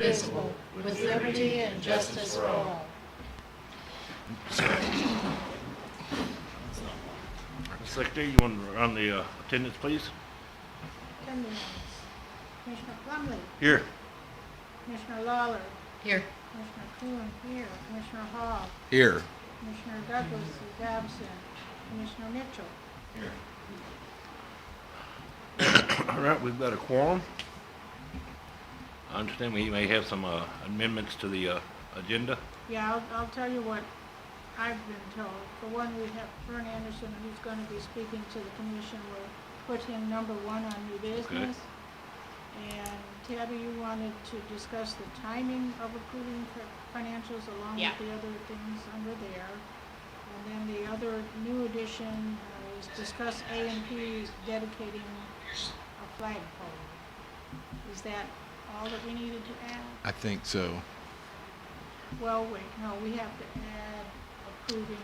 indivisible, with liberty and justice for all. Secretary, you want to run the attendance, please? Attendance. Commissioner Plumley. Here. Commissioner Lawler. Here. Commissioner Kuhn here. Commissioner Hall. Here. Commissioner Douglas is absent. Commissioner Mitchell. All right, we've got a quorum. I understand we may have some amendments to the agenda. Yeah, I'll tell you what I've been told. For one, we have Vern Anderson, who's going to be speaking to the commission. We'll put him number one on new business. And Tabby, you wanted to discuss the timing of approving financials along Yeah. with the other things under there. And then the other new addition is discuss A&P dedicating a flagpole. Is that all that we needed to add? I think so. Well, wait, no, we have to add approving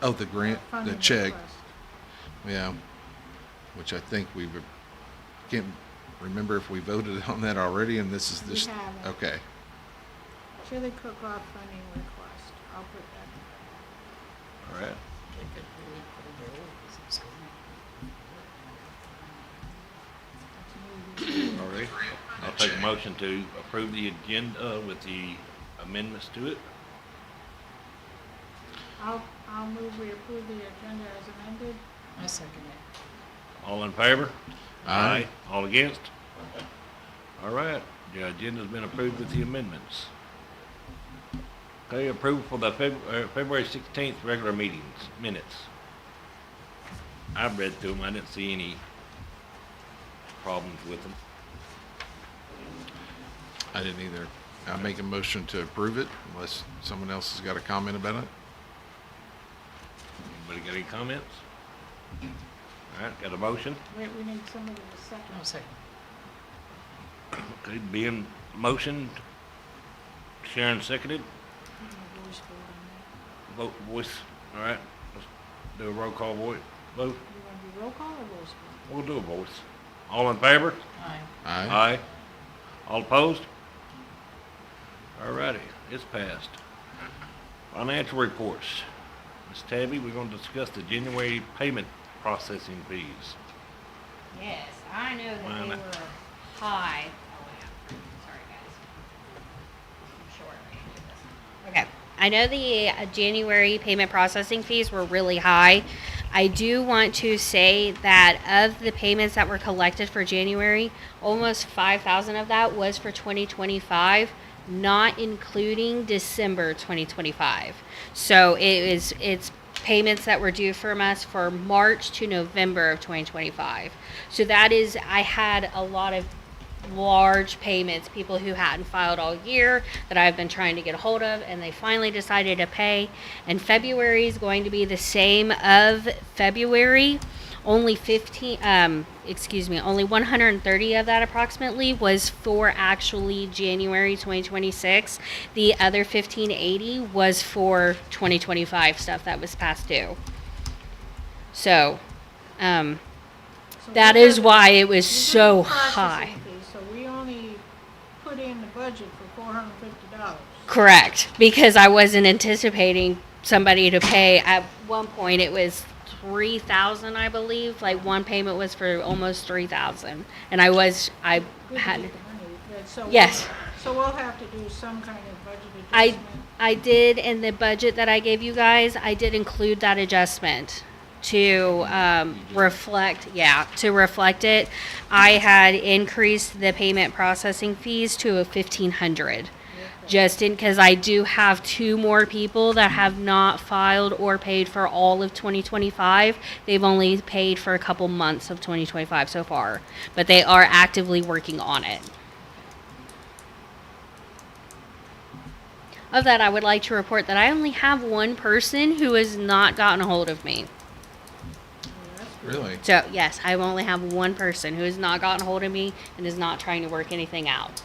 Oh, the grant, funding the check, request. yeah, which I think can't remember if we voted on that already, and this is We this. haven't. Okay. Chili cook-off funding request. I'll put that. All right. All right. I'll take a motion to approve the agenda with the amendments to it. I'll move we approve the agenda as amended. I second it. All in favor? Aye. All against? All right, the agenda's been approved with the amendments. Okay, approval for the February 16th regular meetings, minutes. I've read through them, I didn't see any problems with them. I didn't either. I make a motion to approve it unless someone else has got a comment about it. Anybody got any comments? All right, got a motion? Wait, we need somebody to second. I'll second. Okay, being motioned, Sharon seconded, Voice vote on vote voice, all right, let's do a roll call vote. that. You want to do roll call or voice vote? We'll do a voice. All in favor? Aye. Aye. Aye. All opposed? All righty, it's passed. Financial reports. Ms. Tabby, we're gonna discuss the January payment processing fees. Yes, I know that Wow. they were high. Oh, yeah. Sorry, guys. I'm short. Okay. I know the January payment processing fees were really high. I do want to say that of the payments that were collected for January, almost 5,000 of that was for 2025, not including December 2025. So it's payments that were due from us for March to November of 2025. So that is, I had a lot of large payments, people who hadn't filed all year that I've been trying to get a hold of, and they finally decided to pay. And February is going to be the same of February. Only 130 of that approximately was for actually January 2026. The other 1580 was for 2025 stuff that was past due. So, So that we is have- why it was we so have processing high. fees, so we only put in the budget for $450. Correct, because I wasn't anticipating somebody to pay. At one point, it was 3,000, I believe. Like one payment was for almost 3,000, and I Good to had. get the money, but so Yes. So we'll have to do some kind of budget I adjustment. I did in the budget that I gave you guys. I did include that adjustment to reflect it. I had increased the payment processing fees to a 1,500. Just in because I do have two more people that have not filed or paid for all of 2025. They've only paid for a couple months of 2025 so far, but they are actively working on it. Of that, I would like to report that I only have one person who has not gotten a hold of me. Really? So, yes, I only have one person who has not gotten a hold of me and is not trying to work anything out.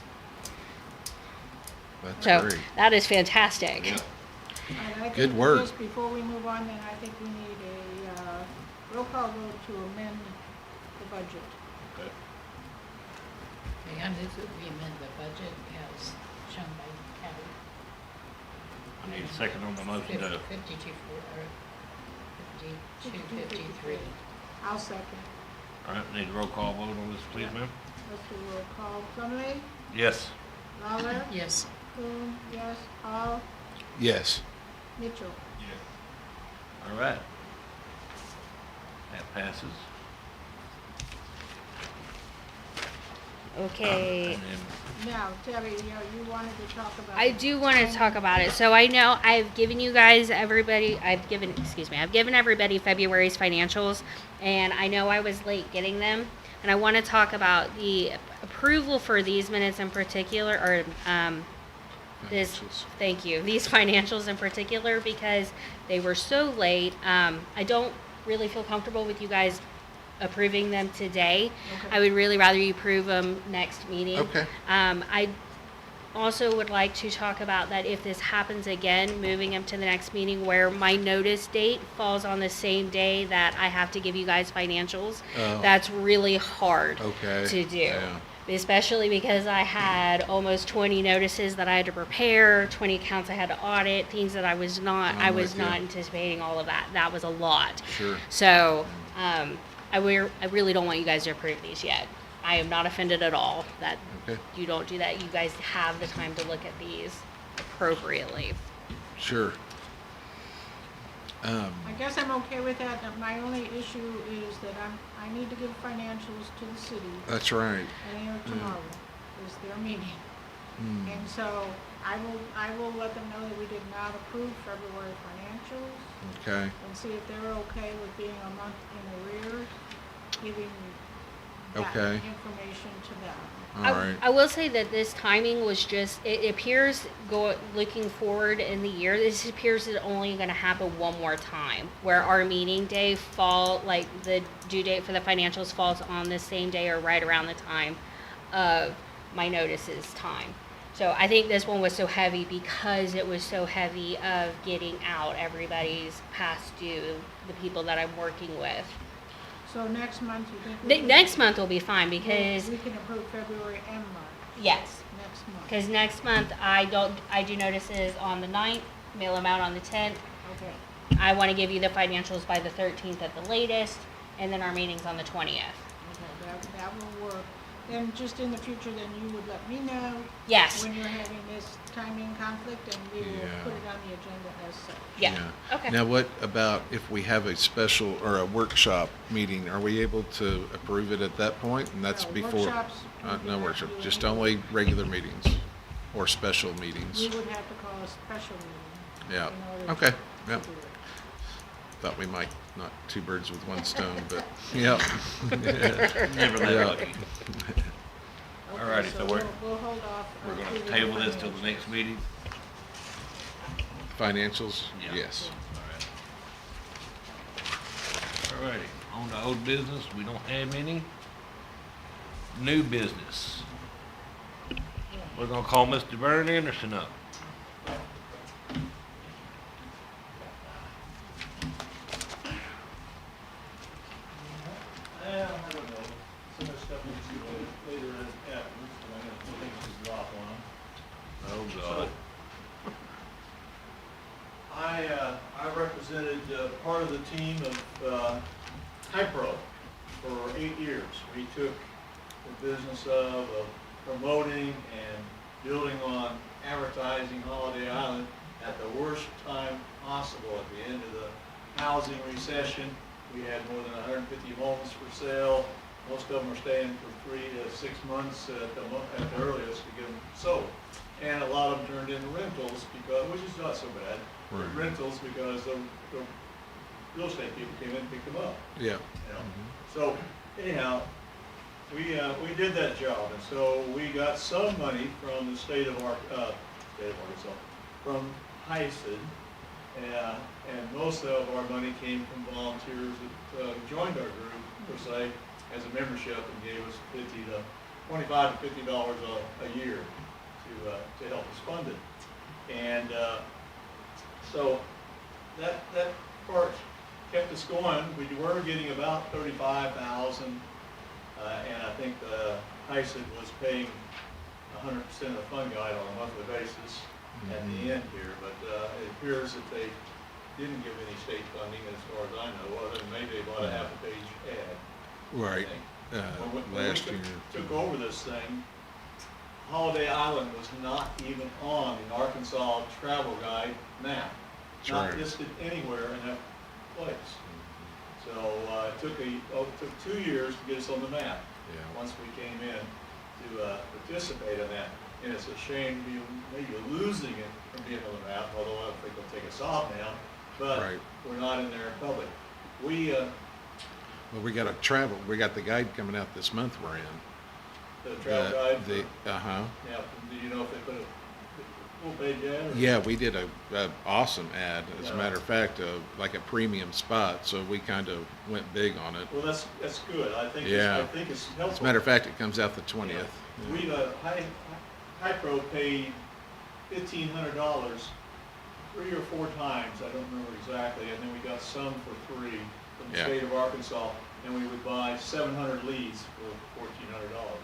That's So, great. that is fantastic. Yeah. And I think Good work. just before we move on, then I think we need a, roll call vote to amend the budget. Okay. Okay, I move that we amend the budget as shown by Kathy. I need a second on the motion to, 52, 53. I'll second. all right, need a roll call vote on this, please, ma'am? Let's do roll call. Plumlee, Yes. Lawler, Yes. Coon, yes, Hall, Yes. Mitchell. All right. That passes. Okay. And then, Now, Terry, you wanted to talk about. I do want to talk about it. So I know I've given you guys I've given everybody February's financials, and I know I was late getting them, and I want to talk about the approval for these minutes in particular, or this, Financials. thank you, these financials in particular, because they were so late. I don't really feel comfortable with you guys approving them today. Okay. I would really rather you approve them next meeting. Okay. I also would like to talk about that if this happens again, moving them to the next meeting where my notice date falls on the same day that I have to give you guys financials. Oh. That's really hard Okay. to do. Yeah. Especially because I had almost 20 notices that I had to prepare, 20 accounts I had to audit, things that I was not I'm with you. anticipating all of that. That was a lot. Sure. So, I really don't want you guys to approve these yet. I am not offended at all that Okay. you don't do that. You guys have the time to look at these appropriately. Sure. I guess I'm okay with that. My only issue is that I need to give financials to the city. That's right. Today or tomorrow is their meeting. Hmm. And so I will let them know that we did not approve February financials Okay. and see if they're okay with being a month in arrears, giving that Okay. information to them. All I, right. I will say that this timing was just, it appears looking forward in the year, this appears it's only going to happen one more time, where our meeting day like the due date for the financials falls on the same day or right around the time of my notices time. So I think this one was so heavy because it was so heavy of getting out everybody's past due, the people that I'm working with. So next month, you think? we can- Next month will be fine because, We can approve February and March. yes, Next month. because next month I do notices on the 9th, mail them out on the 10th. Okay, I want to give you the financials by the 13th at the latest, and then our meeting's on the 20th. okay, that will work. Then just in the future, then you would let me know Yes, when you're having this timing conflict, and we will Yeah. put it on the agenda as such. yeah, okay. Now, what about if we have a special or a workshop meeting? Are we able to approve it at that point? And that's No, before? workshops, we do No not workshop, do just any only regular meetings or special meetings? We would have to call a special meeting. Yeah. in order Okay. to Yep. do it. Thought we might not two birds with one stone, but yeah. never that Yeah. lucky. Okay, Alrighty, so we're we'll hold off. We're on gonna approving table this till the financials. next meeting? Financials? Yeah. Yes. Alrighty, on to old business, we don't have any. New business. We're gonna call Mr. Vern Anderson up. I don't know. Some of the stuff needs to go later afterwards, but I'm gonna take this drop on. Oh, God. I represented part of the team of HIPRO for 8 years. We took the business of promoting and building on advertising Holiday Island at the worst time possible. At the end of the housing recession, we had more than 150 homes for sale. Most of them are staying for 3 to 6 months at the earliest to get them sold. And a lot of them turned into rentals because, which is not so bad. Right. Rentals because the real estate people came in and picked them up. Yeah. You know. So anyhow, we did that job, and so we got some money from the state of Arkansas, from HIAPC, and most of our money came from volunteers that joined our group per se as a membership and gave us $25 to $50 a year to help us fund it. And so that part kept us going. We were getting about $35,000, and I think HIAPC was paying 100% of the fund guide on a monthly basis at the end here, but it appears that they didn't give any state funding as far as I know, other than maybe about a half a page ad. Right. When Last we year. took over this thing, Holiday Island was not even on the Arkansas travel guide map. That's Not right. listed anywhere in that place. So it took 2 years to get us on the map. Yeah. Once we came in to participate in that. And it's a shame to be maybe losing it from being on the map, although I don't think they'll take us off now. But Right. we're not in there in public. We, Well, we got the guide coming out this month we're in. the travel guide, Uh-huh. yeah, do you know if they put a full page ad? Or? Yeah, we did a awesome ad, as a Yeah. matter of fact, like a premium spot, so we kind of went big on it. Well, that's good. I think Yeah. I think it's helpful. As a matter of fact, it comes out the 20th. We, Hypro paid $1,500 3 or 4 times, I don't remember exactly, and then we got some for free from the Yeah. state of Arkansas, and we would buy 700 leads for $1,400, or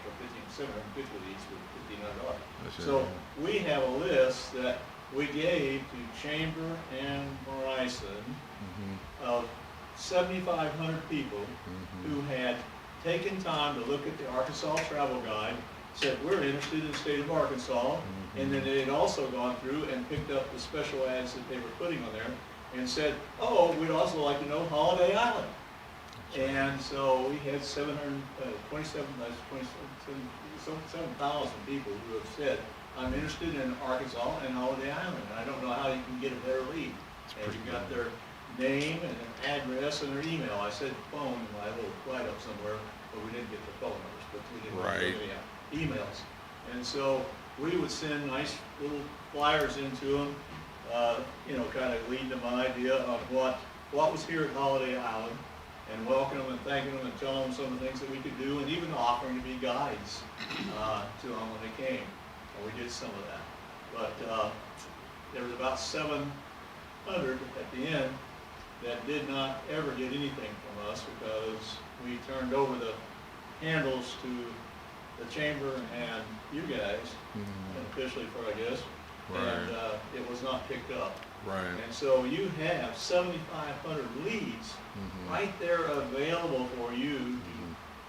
750 leads for $1,500. That's So it. we have a list that we gave to Chamber and Morrison Mhm, of 7,500 people mhm. who had taken time to look at the Arkansas travel guide, said, we're interested in the state of Arkansas, and then they had also gone through and picked up the special ads that they were putting on there, and said, oh, we'd also like to know Holiday Island. And so we had 7,000 people who have said, I'm interested in Arkansas and Holiday Island, and I don't know how you can get a better lead. And pretty you got good. their name and an address and their email. I said phone in my little write-up somewhere, but we didn't get the phone numbers, but we didn't Right. get any emails. And so we would send nice little flyers into them, kind of leading them an idea of what was here at Holiday Island, and welcoming them and thanking them and telling them some of the things that we could do, and even offering to be guides to them when they came. And we did some of that. But there was about 700 at the end that did not ever get anything from us because we turned over the handles to the chamber and you guys, officially for, I guess, and Right. it was not picked up. Right. And so you have 7,500 leads Mhm. right there available for you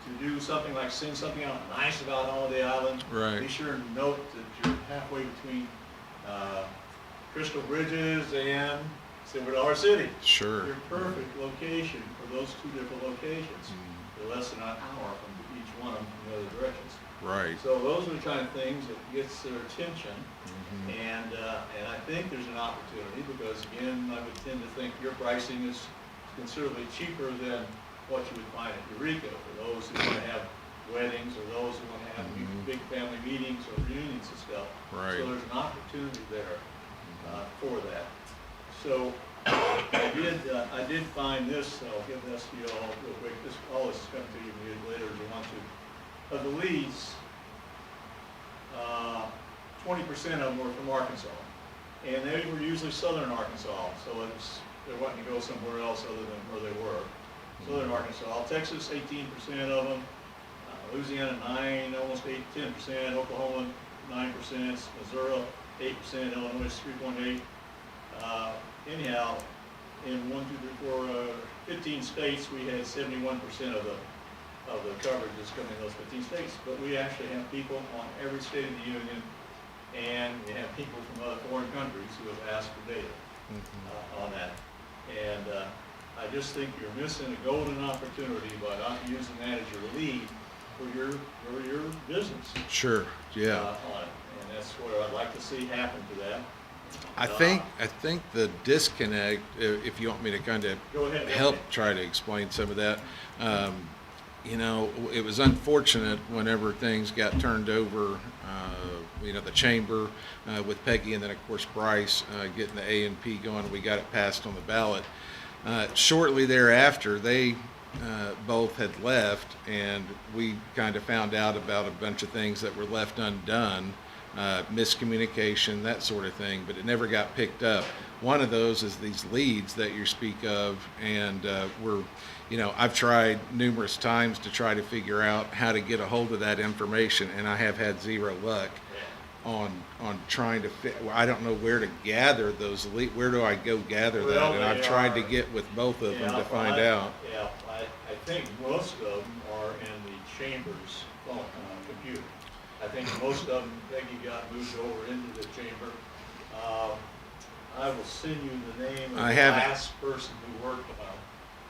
to do something like send something out nice about Holiday Island. Right. Be sure and note that you're halfway between Crystal Bridges and Silver Dollar City. Sure. Your perfect location for those 2 different locations. Mhm. They're less than an hour from each one of them in the other directions. Right. So those are the kind of things that gets their attention. Mhm. And I think there's an opportunity because, again, I would tend to think your pricing is considerably cheaper than what you would find at Eureka for those who want to have weddings or those who want to have Mhm. big family meetings or reunions and stuff. Right. So there's an opportunity there for that. So I did find this, I'll give this to you all real quick. All this is coming to you later if you want to. Of the leads, 20% of them were from Arkansas. And they were usually southern Arkansas, so they're wanting to go somewhere else other than where they were. Southern Arkansas, Texas, 18% of them, Louisiana, 9, almost 10%, Oklahoma, 9%, Missouri, 8%, Illinois, 3.8. Anyhow, in 15 states, we had 71% of the coverage is coming in those 15 states. But we actually have people on every state of the union, and we have people from other foreign countries who have asked for data on that. And I just think you're missing a golden opportunity by not using that as your lead for your business. Sure. Yeah. On it. And that's what I'd like to see happen to that. I think the disconnect, if you want me to kind of Go ahead. help try to explain some of that, it was unfortunate whenever things got turned over, the chamber with Peggy and then of course Bryce getting the A&P going, we got it passed on the ballot. Shortly thereafter, they both had left, and we kind of found out about a bunch of things that were left undone, miscommunication, that sort of thing, but it never got picked up. one of those is these leads that you speak of, and I've tried numerous times to try to figure out how to get a hold of that information, and I have had zero luck on trying to I don't know where to gather those leads. Where do I go gather Well, that? And I've tried to get with both of them to find out. Yeah, I think most of them are in the chamber's computer. I think most of them, Peggy got moved over into the chamber. I will send you the name of the last person who worked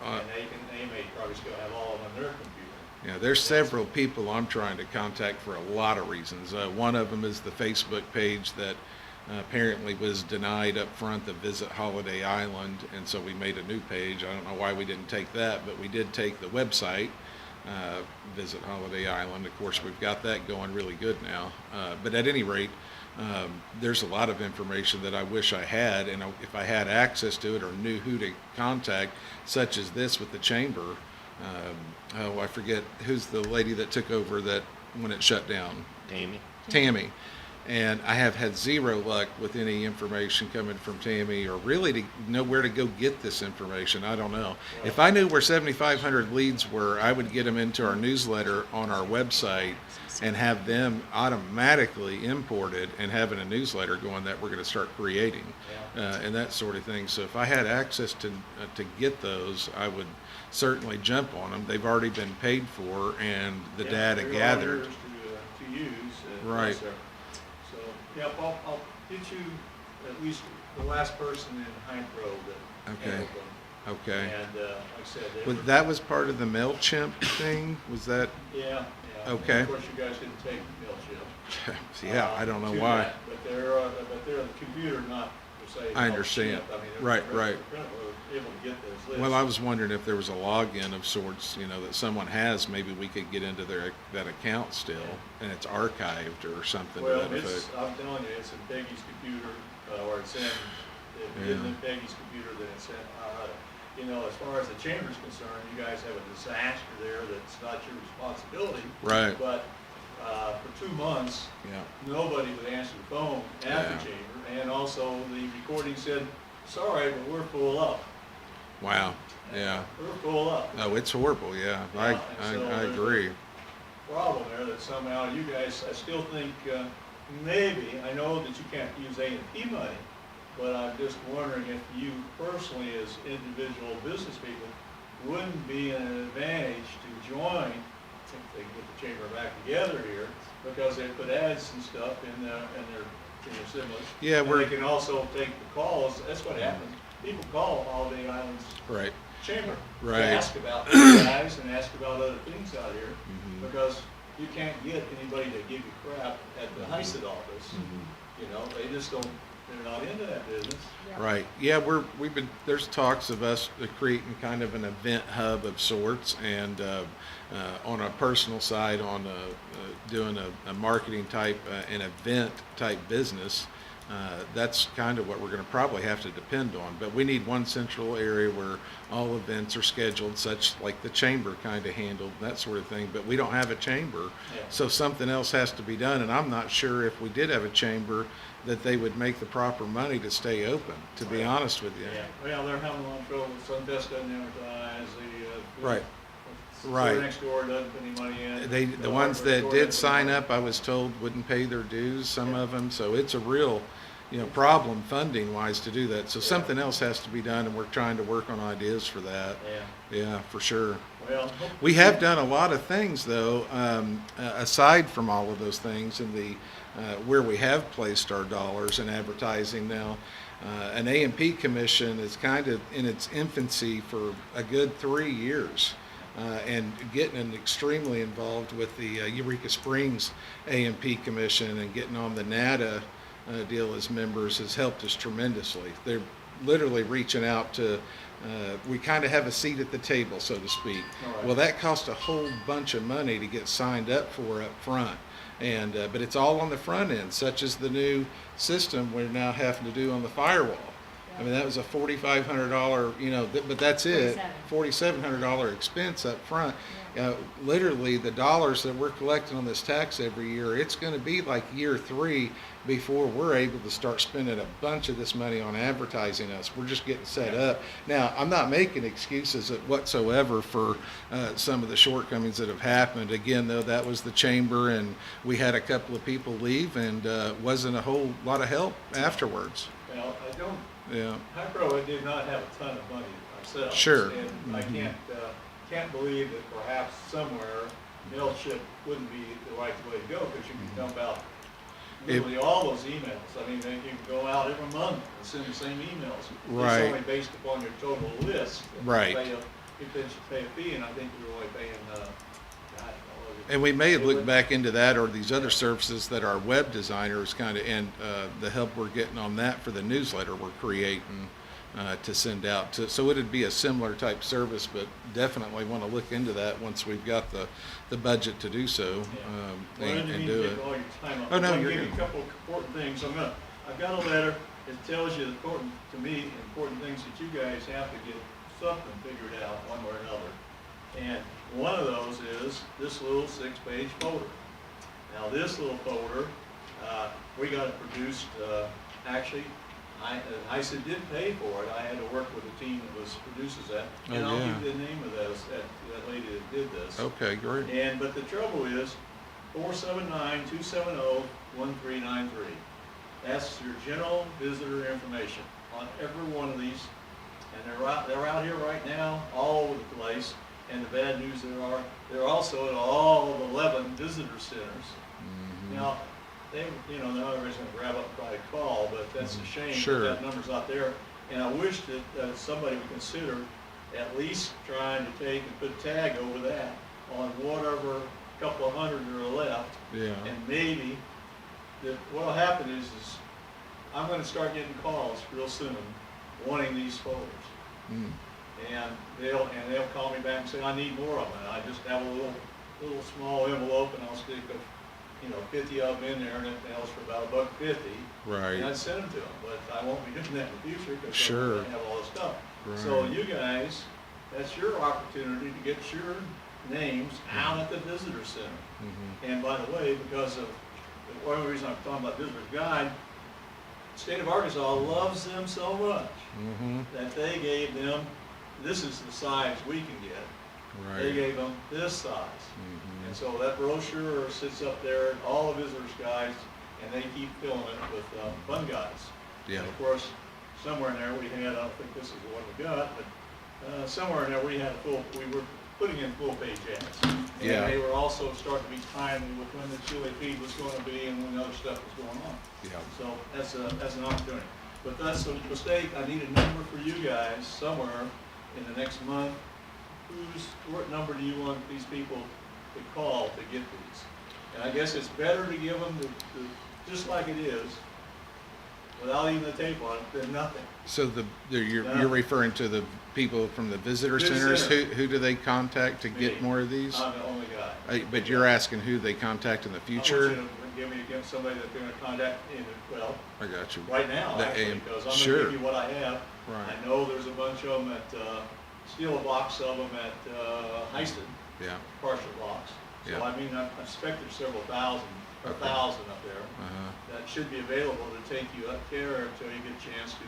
on it, and they may probably still have all of them on their computer. Yeah, there's several people I'm trying to contact for a lot of reasons. One of them is the Facebook page that apparently was denied up front, the Visit Holiday Island, and so we made a new page. I don't know why we didn't take that, but we did take the website, Visit Holiday Island. Of course, we've got that going really good now. But at any rate, there's a lot of information that I wish I had, and if I had access to it or knew who to contact, such as this with the chamber. I forget who's the lady that took over that when it shut down. Tammy. And I have had zero luck with any information coming from Tammy, or really to know where to go get this information. I don't know. If I knew where 7,500 leads were, I would get them into our newsletter on our website and have them automatically imported and having a newsletter going that we're going to start creating and that sort of thing. So if I had access to get those, I would certainly jump on them. They've already been paid for, and the data gathered. To use. Right. So, I'll get you at least the last person in Hypro that handled them. Okay. And like I said, That was part of the MailChimp thing? Was that? Yeah. Okay. Of course, you guys didn't take MailChimp. Yeah, I don't know why. But they're the computer, not per se. I understand. MailChimp. I mean, Right. we're able to get those lists. Well, I was wondering if there was a login of sorts, that someone has. Maybe we could get into that account still, and it's archived or something. Well, to that effect. I'm telling you, it's in Peggy's computer, or it's in, if it isn't in Peggy's computer, then it's in, as far as the chamber's concerned, you guys have a disaster there that's not your responsibility. Right. But for 2 months, nobody would answer the phone at the chamber, and also the recording said, sorry, but we're full up. Wow. Yeah. We're full up. Oh, it's horrible. Yeah. I agree. Problem there that somehow you guys, I still think maybe, I know that you can't use A&P money, but I'm just wondering if you personally as individual business people wouldn't be an advantage to join, if they get the chamber back together here, because they put ads and stuff in their stimulus. Yeah, and they can also take the calls. That's what happens. People call Holiday Island's chamber to ask about you guys and ask about other things out here, because you can't get anybody to give you crap at the HIAPC office. They just don't. They're not into that business. Right. Yeah, we've been. There's talks of us creating kind of an event hub of sorts, and on a personal side, on doing a marketing type, an event type business. That's kind of what we're going to probably have to depend on. But we need one central area where all events are scheduled, such like the chamber kind of handled, that sort of thing. But we don't have a chamber, so something else has to be done. And I'm not sure if we did have a chamber that they would make the proper money to stay open, to be honest with you. Yeah, well, they're having a lot of trouble. Sunfest doesn't advertise. Right. Store next door doesn't put any money in. The ones that did sign up, I was told, wouldn't pay their dues, some of them. So it's a real, problem funding wise to do that. So something else has to be done, and we're trying to work on ideas for that. Yeah, for sure. Well, we have done a lot of things though, aside from all of those things, in the where we have placed our dollars in advertising now. An A&P commission is kind of in its infancy for a good 3 years. And getting extremely involved with the Eureka Springs A&P Commission and getting on the NADA deal as members has helped us tremendously. They're literally reaching out to, we kind of have a seat at the table, so to speak. Right. Well, that cost a whole bunch of money to get signed up for up front. And but it's all on the front end, such as the new system we're now having to do on the firewall. I mean, that was a $4,500, but that's it, $4,700 expense up front. Literally, the dollars that we're collecting on this tax every year, it's gonna be like year 3 before we're able to start spending a bunch of this money on advertising us. We're just getting set up. Now, I'm not making excuses whatsoever for some of the shortcomings that have happened. Again, though, that was the chamber, and we had a couple of people leave, and wasn't a whole lot of help afterwards. Well, I don't, Yeah, Hypro did not have a ton of money ourselves. Sure. And I can't believe that perhaps somewhere mailship wouldn't be the right way to go, because you can dump out literally all those emails. I mean, you can go out every month and send the same emails. Right. It's only based upon your total list. Right. You pay a fee, and I think you're only paying, God, and we may have looked back into that or these other services that our web designers kind of, and the help we're getting on that for the newsletter we're creating to send out. So it'd be a similar type service, but definitely want to look into that once we've got the budget to do so Well, I and didn't mean do to it. take all your time up. Oh, no, I'm you're gonna give you good. a couple of important things. I've got a letter that tells you important, to me, important things that you guys have to get something figured out one way or another. And one of those is this little 6-page folder. Now, this little folder, we got it produced, actually, ISA did pay for it. I had to work with the team that produces that. And I'll give you the name of that lady that did this. Okay, great. But the trouble is, 479-270-1393. That's your general visitor information on every one of these. And they're out here right now, all over the place. And the bad news they're also at all 11 visitor centers. Mm-hmm. Now, they're not everybody's gonna grab up and try to call, but that's a shame Sure. that number's not there. And I wish that somebody would consider at least trying to take and put a tag over that on whatever couple of hundred that are left. Yeah. And maybe, what'll happen is I'm gonna start getting calls real soon wanting these folders. Mm. And they'll call me back and say, I need more of them. And I just have a little small envelope, and I'll stick 50 of them in there, and it mails for about $1.50. Right. And I'd send them to them, but I won't be doing that in the future because Sure. I have all this stuff. Right. So you guys, that's your opportunity to get your names out at the visitor center. Mm-hmm. And by the way, because of one of the reasons I'm talking about Visitor's Guide, the state of Arkansas loves them so much Mm-hmm. that they gave them, this is the size we can get. Right. They gave them this size. Mm-hmm. And so that brochure sits up there, all the visitors' guides, and they keep filling it with fun guides. Yeah. And of course, somewhere in there we had, I don't think this is the one we got, but somewhere in there we were putting in full-page ads. And Yeah. they were also starting to be timely with when the chili feed was going to be and when other stuff was going on. Yeah. So that's an opportunity. But that's a mistake. I need a number for you guys somewhere in the next month. What number do you want these people to call to get these? And I guess it's better to give them just like it is, without even the tape on it, than nothing. So you're referring to the people from the visitor Visitor centers? center. Who do they contact to get Me. more of these? I'm the only guy. But you're asking who they contact in the I want you future? to give somebody that they're going to contact I got you. right now, The actually, AM because I'm sure. going to give you what I have. Right. I know there's a bunch of them steal a box of them at Heiston, Yeah. partial box. So Yeah. I mean, I suspect there's several thousand, or 1,000 up there. Uh-huh. That should be available to take you up there until you get a chance to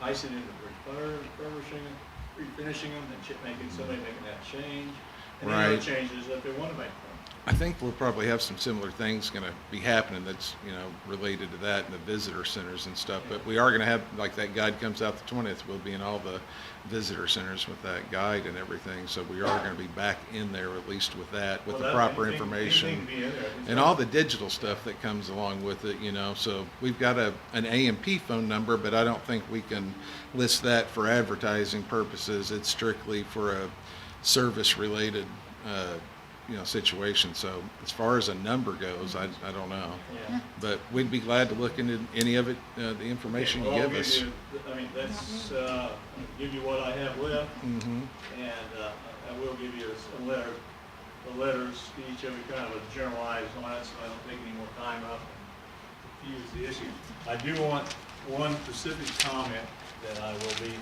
ice it into refinishing them, and making somebody making that change. And the other Right. changes that they want to make them. I think we'll probably have some similar things going to be happening that's, related to that in the visitor centers and stuff. But we are going to have, like that guide comes out the 20th, we'll be in all the visitor centers with that guide and everything. So we are going to be back in there at least with that, with the proper information. Anything to be in there. And all the digital stuff that comes along with it, So we've got an AMP phone number, but I don't think we can list that for advertising purposes. It's strictly for a service-related, situation. So as far as a number goes, I don't know. Yeah. But we'd be glad to look into any of it, the information Okay, you well, give us. I'll give you what I have left, Mm-hmm. and I will give you some letters. The letters to each of you kind of a generalized on it, so I don't take any more time up and confuse the issue. I do want one specific comment that I will be,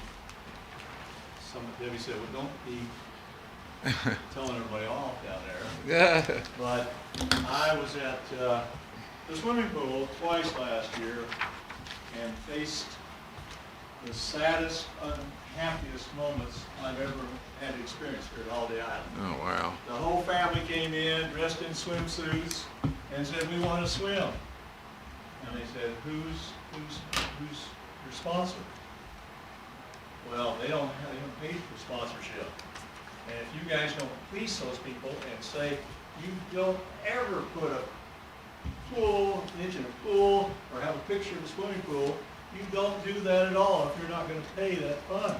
Debbie said, well, don't be telling everybody off down there. Yeah. But I was at the swimming pool twice last year and faced the saddest, unhappiest moments I've ever had experienced here at Holiday Island. Oh, wow. The whole family came in dressed in swimsuits and said, "We want to swim." And they said, "Who's your sponsor?" Well, they don't pay for sponsorship. And if you guys don't police those people and say, you don't ever put a pool, mention a pool, or have a picture of a swimming pool, you don't do that at all if you're not gonna pay that fund.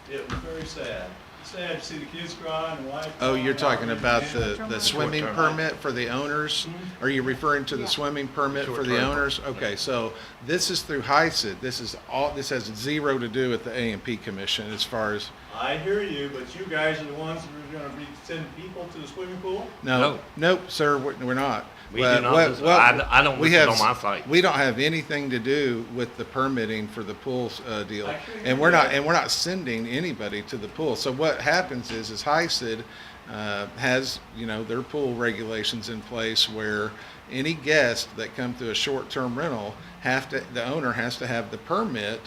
It was very sad. It's sad to see the kids crying, the wife Oh, crying. you're talking about the Short-term swimming rental. permit for the owners? Mhm. Are you referring to the Yeah. swimming permit for the Short-term. owners? Okay, so this is through HIAPC. This has zero to do with the A&P Commission as far as, I hear you, but you guys are the ones that are gonna be sending people to the swimming pool? no, nope, sir, we're not. We do But not, what- I don't we list it have- on my site. We don't have anything to do with the permitting for the pool deal, I couldn't and hear we're that. not sending anybody to the pool. So what happens is HIAPC has, their pool regulations in place where any guest that come to a short-term rental the owner has to have the permit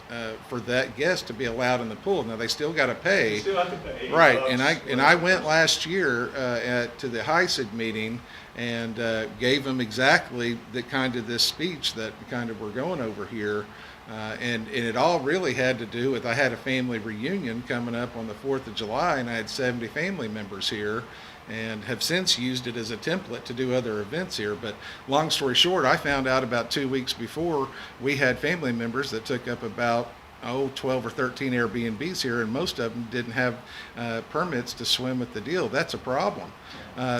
for that guest to be allowed in the pool. Now, they still got to You pay. still have to pay. Right, $8 and I went last year to the HIAPC meeting and gave them exactly this speech that kind of we're going over here. And it all really had to do with, I had a family reunion coming up on the 4th of July, and I had 70 family members here, and have since used it as a template to do other events here. But long story short, I found out about 2 weeks before we had family members that took up about 12 or 13 Airbnbs here, and most of them didn't have permits to swim at the deal. That's a problem.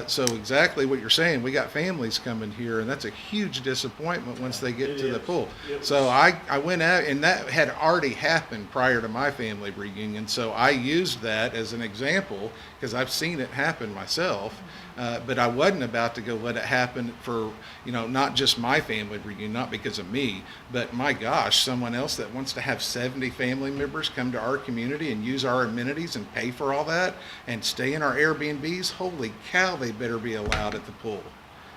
So exactly what you're saying, we got families coming here, and that's a huge disappointment once they get It to the is. pool. It So was- I went out, and that had already happened prior to my family reunion, so I used that as an example, because I've seen it happen myself. But I wasn't about to go let it happen for, not just my family reunion, not because of me, but my gosh, someone else that wants to have 70 family members come to our community and use our amenities and pay for all that and stay in our Airbnbs. Holy cow, they better be allowed at the pool.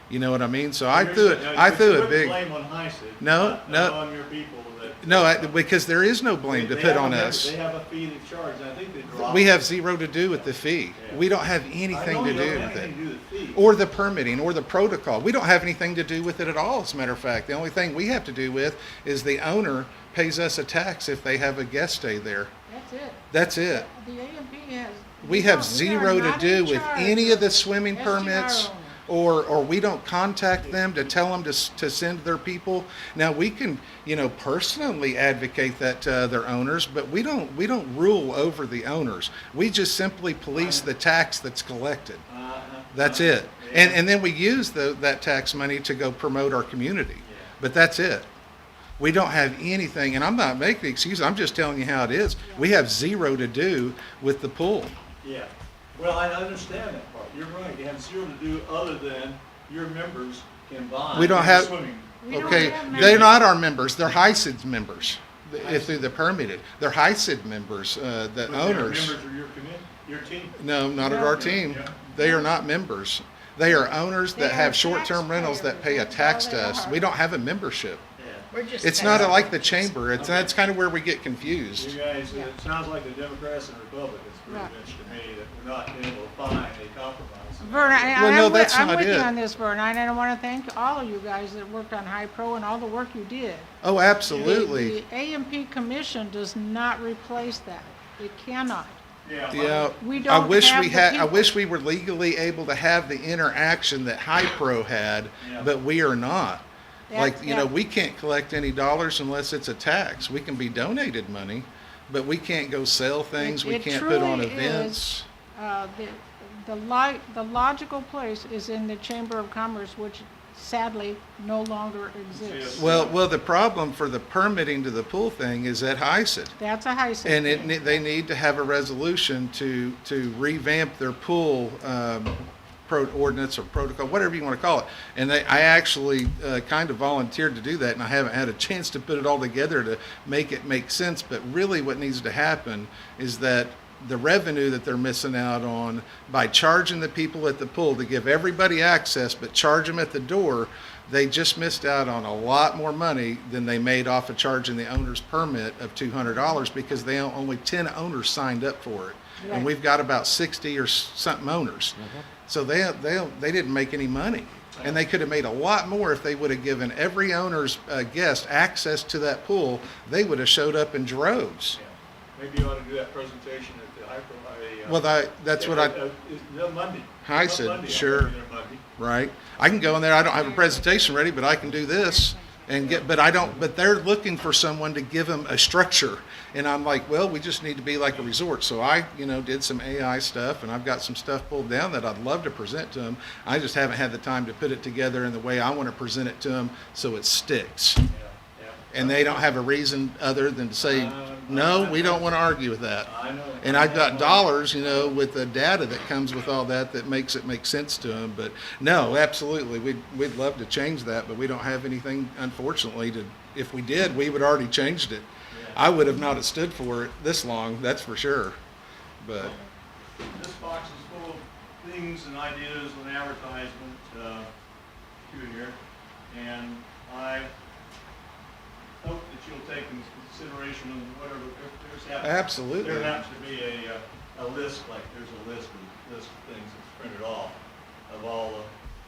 You know what I mean? So I threw a big, Blame on HIAPC. No, not no. on your people that. no, because there is no blame to They put have on a- us. They have a fee they charge, and I think they dropped. We have zero to do with the fee. Yeah. We don't have I anything know to you don't do have with it. anything to do with the fee. Or the permitting, or the protocol. We don't have anything to do with it at all, as a matter of fact. The only thing we have to do with is the owner pays us a tax if they have a guest stay there. That's it. That's it. The A&P has. We have zero to do with any of the swimming STR permits, owners. or we don't contact them to tell them to send their people. Now, we can, personally advocate that to other owners, but we don't rule over the owners. We just simply police the tax that's collected. That's it. And then we use that tax money to go promote our community. But that's it. We don't have anything, and I'm not making excuses, I'm just telling you how it is. We have zero to do with the pool. Yeah, well, I understand that part, you're right, you have zero to do other than your members can buy. We don't have- Swimming. We don't Okay, have they're members. not our members, they're HIAPC members, if they're the permitted. They're HIAPC members, the But they're owners. members of your team? No, not at our team. Yeah. They are not members. They are owners They that are have short-term rentals that pay a taxpayers, tax that's to all us. they We are. don't have a membership. Yeah. We're just. It's not taxing. like the chamber, that's kind of where we get confused. You guys, Yeah. it sounds like the Democrats and Republicans pretty Right. much to me, that we're not able to find a compromise. Vern, Well, no, that's I'm not with you it. on this, Vern, and I want to thank all of you guys that worked on High Pro and all the work you did. Oh, absolutely. The A&P Commission does not replace that. It cannot. Yeah. Yeah, We I don't wish have we the had, I people. wish we were legally able to have the interaction that HiPro had, Yeah. but we are not. Like, Yeah. we can't collect any dollars unless it's a tax. We can be donated money, but we can't go sell things, we It can't put on truly events. The logical place is in the Chamber of Commerce, which sadly no longer exists. Yes. Well, the problem for the permitting to the pool thing is at HIAPC. That's a high And thing. they need to have a resolution to revamp their pool ordinance or protocol, whatever you want to call it. And I actually kind of volunteered to do that, and I haven't had a chance to put it all together to make it make sense. But really what needs to happen is that the revenue that they're missing out on by charging the people at the pool to give everybody access, but charge them at the door, they just missed out on a lot more money than they made off of charging the owner's permit of $200 because they only 10 owners signed up for it. Right. And we've got about 60 or something owners. So they didn't make any money. And they could have made a lot more if they would have given every owner's guest access to that pool. They would have showed up in droves. Yeah. Maybe you ought to do that presentation at the Hypro. Well, that's what I, Is that Monday? I Not said, Monday, sure. I'll be there Monday. right? I can go in there, I don't have a presentation ready, but I can do this and but they're looking for someone to give them a structure. And I'm like, well, we just need to be like a resort. So I, did some AI stuff and I've got some stuff pulled down that I'd love to present to them. I just haven't had the time to put it together in the way I want to present it to them so it sticks. Yeah, yeah. And they don't have a reason other than to say, no, we don't want to argue with that. I know. And I've got dollars, with the data that comes with all that makes it make sense to them. But no, absolutely, we'd love to change that, but we don't have anything, unfortunately, if we did, we would already changed it. I would have not have stood for it this long, that's for sure. But This box is full of things and ideas and advertisement to here, and I hope that you'll take into consideration of whatever, if there's absolutely. there happens to be a list, like there's a list of things that's printed off of all the,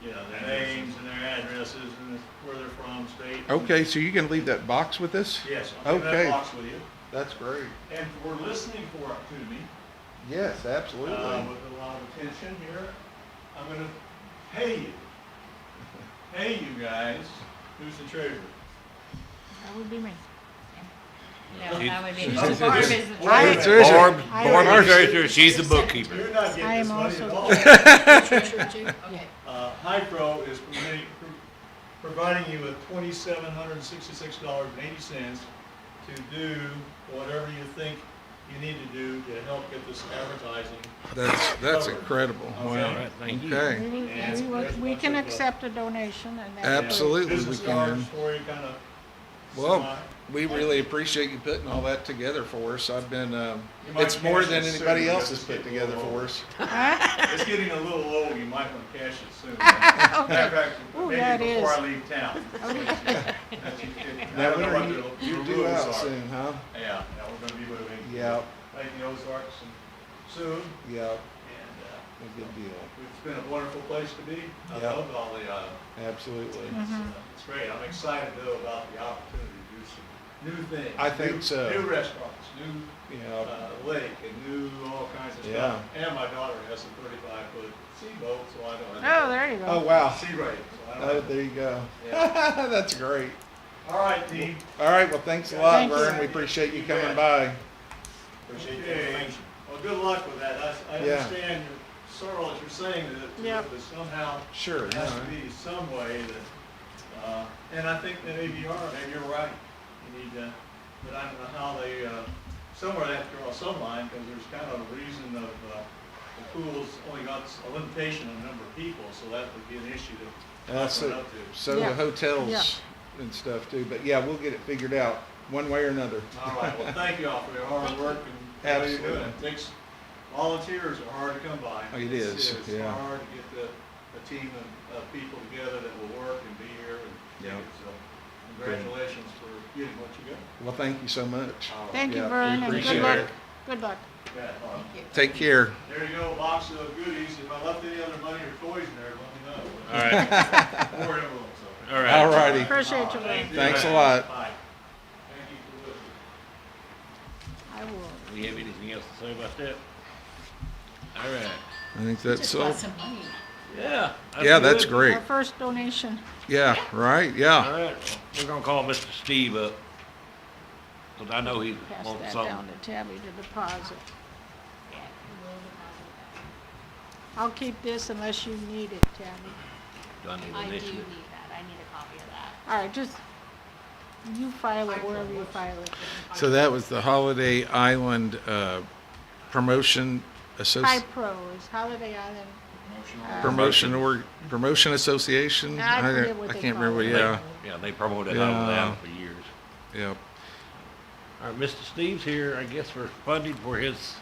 their names and their addresses and where they're from, state. Okay, so you can leave that box with us? Yes, I'll leave Okay. that box with you. That's great. And for listening for it to me, Yes, absolutely. with a lot of attention here, I'm gonna pay you. Pay you guys, who's the treasurer? That would be me. No, that would be, She's- Barb is the I- treasurer. Barb, I- Barb I- is treasurer, she's the bookkeeper. You're not I getting am this money at also all. Treasurer too? Okay. Hypro is providing you with $2,766.80 to do whatever you think you need to do to help get this advertising. That's incredible. Okay. All right, thank you. Okay, We can accept a donation and that's great. Absolutely. we Business can. cards for you, kind of. Well, we really appreciate you putting all that together for us. I've been, might it's more cash than it anybody soon, else because has it's put getting a together little for us. Huh? It's getting a little old, you might want to cash it soon. Matter of fact, Ooh, that maybe before is. I leave town. I Now, don't know when what are the you rules due out are. soon, huh? Yeah, we're gonna be moving. Yeah, Making those Ozarks soon, yeah, and, a good deal. it's been a wonderful place to be. I Yeah. love all the, Absolutely. it's great. I'm excited though about the opportunity to do some new things. I think so. New restaurants, new, Yeah, lake and new all kinds of Yeah. stuff. And my daughter has a 35-foot seaboat, so I don't. Oh, there you go. oh, wow. Sea rating, so I don't. Oh, there you go. Yeah. That's great. All right, team. All right, well, thanks a lot, Thank you. Vern. We appreciate you You coming bet. by. Appreciate the information. Well, good luck with that. I Yeah. understand your sorrow as you're saying that Yep. that somehow Sure, there has yeah. to be some way that, and I think that maybe you're right. You need to, but I don't know how they, somewhere they have to draw some line because there's kind of a reason of, the pool's only got a limitation on the number of people, so that would be an issue to run So, up to. so Yeah. the hotels and stuff too, but yeah, we'll get it figured out one way or another. All right, well, thank you all for your hard work and how you're doing. Absolutely. It takes, volunteers are hard to come by. Oh, it is, It's yeah. hard to get a team of people together that will work and be here and Yeah. take it, so congratulations for getting what you got. Well, thank you so much. All right. Thank you, Yeah, Vern, we and appreciate good luck. it. Good luck. Yeah, Thank you. Take care. there you go, a box of goodies. If I left any other money or toys in there, let me know. All right, More envelopes. So. all right. All righty. Appreciate you, Thank Vern. you. Thanks a lot. Bye. Thank you for listening. I will. Do you have anything else to say about that? All right. I think that's Just so. got some money. Yeah. Yeah, that's good. great. Our first donation. Yeah, right, yeah. All right, we're gonna call Mr. Steve up. Cause I know he Pass wants that something. down to Tabby to deposit. Yeah, we will deposit I'll keep this unless you need it, Tabby. Do I need that. I do initiative? need that. I need a copy of that. All right, just, you file it wherever you file it. So that was the Holiday Island Promotion Pro is Holiday Island. Promotion Association? I forget what I they can't call remember, it. yeah, Yeah, they promoted Yeah. out of that for years. yeah. All right, Mr. Steve's here, I guess, for funding for his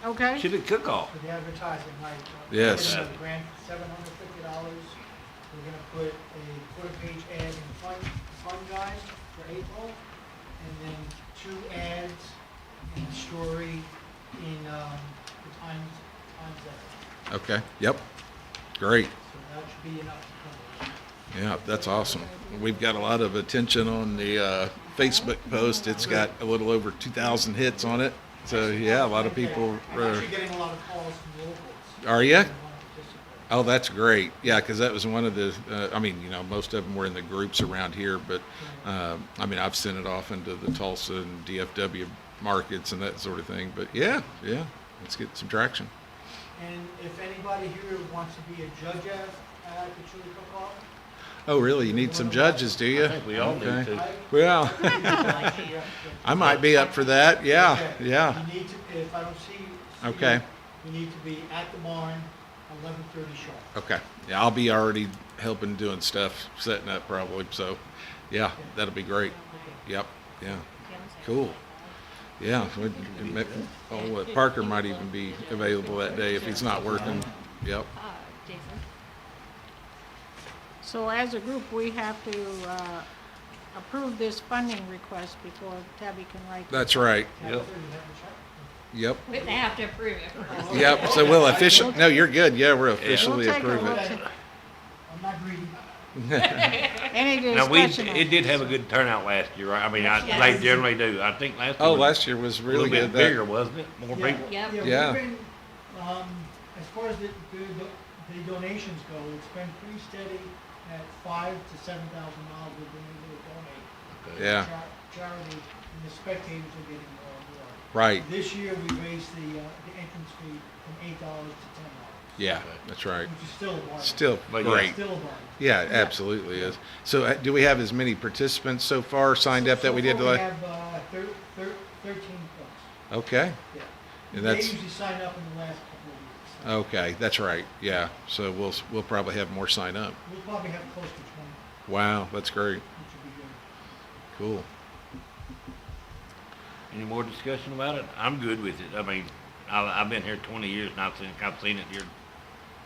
Okay, Should it cook off? For the advertising, right? Yes. We're gonna grant $750. We're gonna put a quarter-page ad in front guide for April, and then 2 ads in the story in the Times Up. Okay, yep, great. So that should be enough to cover. Yeah, that's awesome. We've got a lot of attention on the Facebook post. It's got a little over 2,000 hits on it. So yeah, a lot of people. I'm actually getting a lot of calls from locals. Are you? Who want to participate. Oh, that's great. Yeah, because that was one of the. I mean, you know, most of them were in the groups around here, but I mean, I've sent it off into the Tulsa and DFW markets and that sort of thing. But yeah, let's get some traction. And if anybody here wants to be a judge at the chili cook-off, Oh, really? You need some judges, do you? I think we all need Okay. to. Well, I I might be up for that. Yeah, yeah. You need to, if I don't see Okay. you need to be at the barn, 11:30 sharp. Okay. Yeah, I'll be already helping doing stuff, setting up probably. So, yeah, that'll be great. Yep. Yeah. Cool. Yeah. Parker might even be available that day if he's not working. Yep. Jason? so as a group, we have to approve this funding request before Tabby can write. That's right. Yep. Yep. They have to approve it first. Yep. So we'll officially. No, you're good. Yeah, we'll We'll officially take a approve look it. at I'm not greedy. any Now, discussion. on it did this? have a good turnout last year, right? I mean, they Yes. generally do. I think last year Oh, was last year was a really little bit good. bigger, wasn't it? More Yeah. people? Yep. Yeah. We've been, as far as the donations go, it's been pretty steady at $5,000 to $7,000 we've been able to donate. Okay. Yeah. Charity, and the spectators are getting more and more. Right. This year, we raised the entrance fee from $8 to $10, Yeah, that's right. which is still a bargain. Still But yeah. great. Still a bargain. Yeah, it absolutely is. So do we have as many participants so far signed up that we did? So far, we Like, have 13 folks. okay. Yeah. And They that's usually sign up in the last couple of weeks. okay. That's right. Yeah. So we'll probably have more sign up. We'll probably have close to 20, Wow, that's great. which would be good. Cool. Any more discussion about it? I'm good with it. I mean, I've been here 20 years and I've seen it here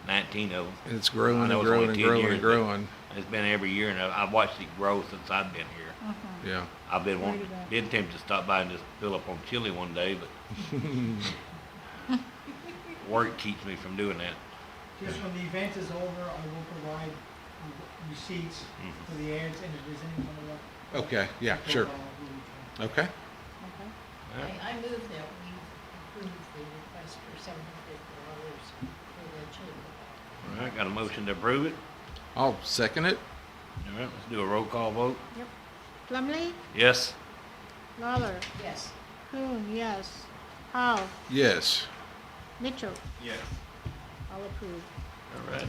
19 of them. And it's growing I and know it's growing only and 10 growing years, and but growing. It's been every year and I've watched it grow since I've been here. Mhm. Yeah. I've been Look wanting, at that. been tempted to stop by and just fill up on chili one day, but work keeps me from doing that. Just when the event is over, I will provide receipts Mhm. for the ads, and if there's anyone left. Okay. Yeah. Sure. Okay. Okay. All right. I move that we approve the request for $750 for the chili cook-off. All right, got a motion to approve it. I'll second it. All right, let's do a roll call vote. Plumley, Yes. Lawler, Yes. Kuhn, yes. Howe, Yes. Mitchell, Yes. all approved. All right.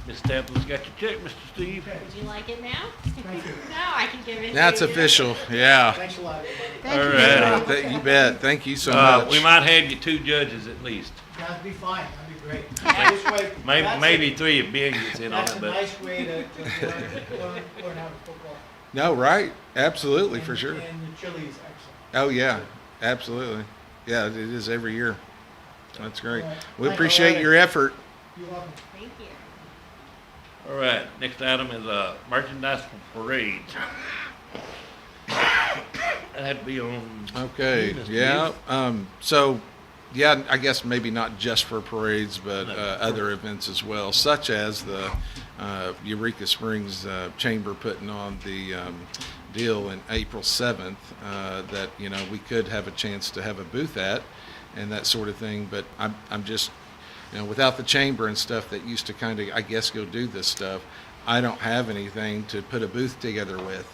Ms. Staples got your check, Mr. Steve. Okay, Would you like it now? thank you. No, I can give it to you. That's official. Yeah. Thanks a lot, everybody. Thank All you. right. You bet. Thank you so much. We might have you 2 judges at least. That'd be fine, that'd be great. This way, that's a- Maybe 3 if Ben gets in on That's it, a but nice way to learn how to cook off. No, right. Absolutely, for sure. And the chili is excellent. Oh, yeah. Absolutely. Yeah, it is every year. That's great. All right. We Thank appreciate you. your effort. You're welcome. Thank you. all right. Next item is merchandise for parades. That had to be on. Okay, Mr. yeah, Steve. so, yeah, I guess maybe not just for parades, but No. other events as well, such as the Eureka Springs Chamber putting on the deal in April 7th, that, you know, we could have a chance to have a booth at and that sort of thing, but I'm just, you know, without the chamber and stuff that used to kind of, I guess, go do this stuff, I don't have anything to put a booth together with.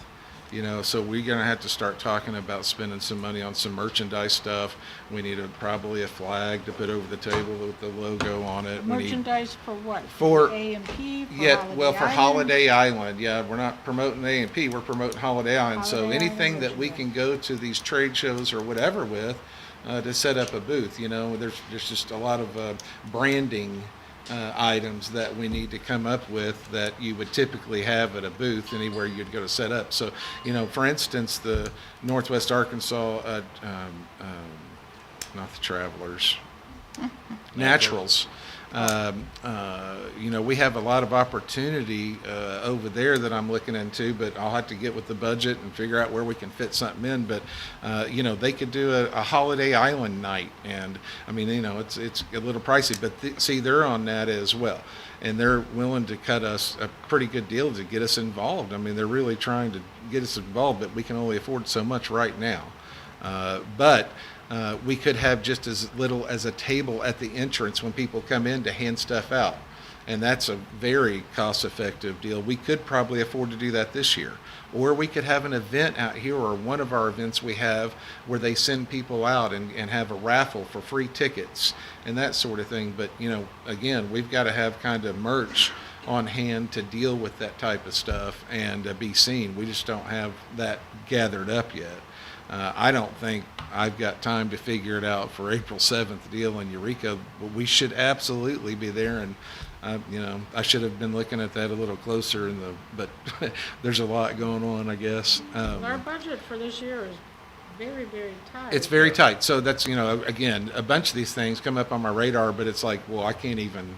You know, so we're gonna have to start talking about spending some money on some merchandise stuff. We need probably a flag to put over the table with the logo on it. We need, Merchandise for what? For- A&P? yeah, well, for Island? Holiday Island, yeah, we're not promoting A&P, we're promoting Holiday Island. So Holiday anything Island that we can go to these trade shows or whatever with, to set up a booth, you know, there's just a lot of branding items that we need to come up with that you would typically have at a booth anywhere you'd go to set up. So, you know, for instance, the Northwest Arkansas not the Travelers. Naturals. You know, we have a lot of opportunity over there that I'm looking into, but I'll have to get with the budget and figure out where we can fit something in. But you know, they could do a holiday island night, and I mean, you know, it's a little pricey, but see, they're on that as well, and they're willing to cut us a pretty good deal to get us involved. I mean, they're really trying to get us involved, but we can only afford so much right now. But we could have just as little as a table at the entrance when people come in to hand stuff out. And that's a very cost-effective deal. We could probably afford to do that this year. Or we could have an event out here, or one of our events we have, where they send people out and have a raffle for free tickets and that sort of thing. But, you know, again, we've got to have kind of merch on hand to deal with that type of stuff and be seen. We just don't have that gathered up yet. I don't think I've got time to figure it out for April 7th deal in Eureka, but we should absolutely be there. And, you know, I should have been looking at that a little closer, but there's a lot going on, I guess. Our budget for this year is very, very tight. It's very tight. So that's, you know, again, a bunch of these things come up on my radar, but it's like, well, I can't even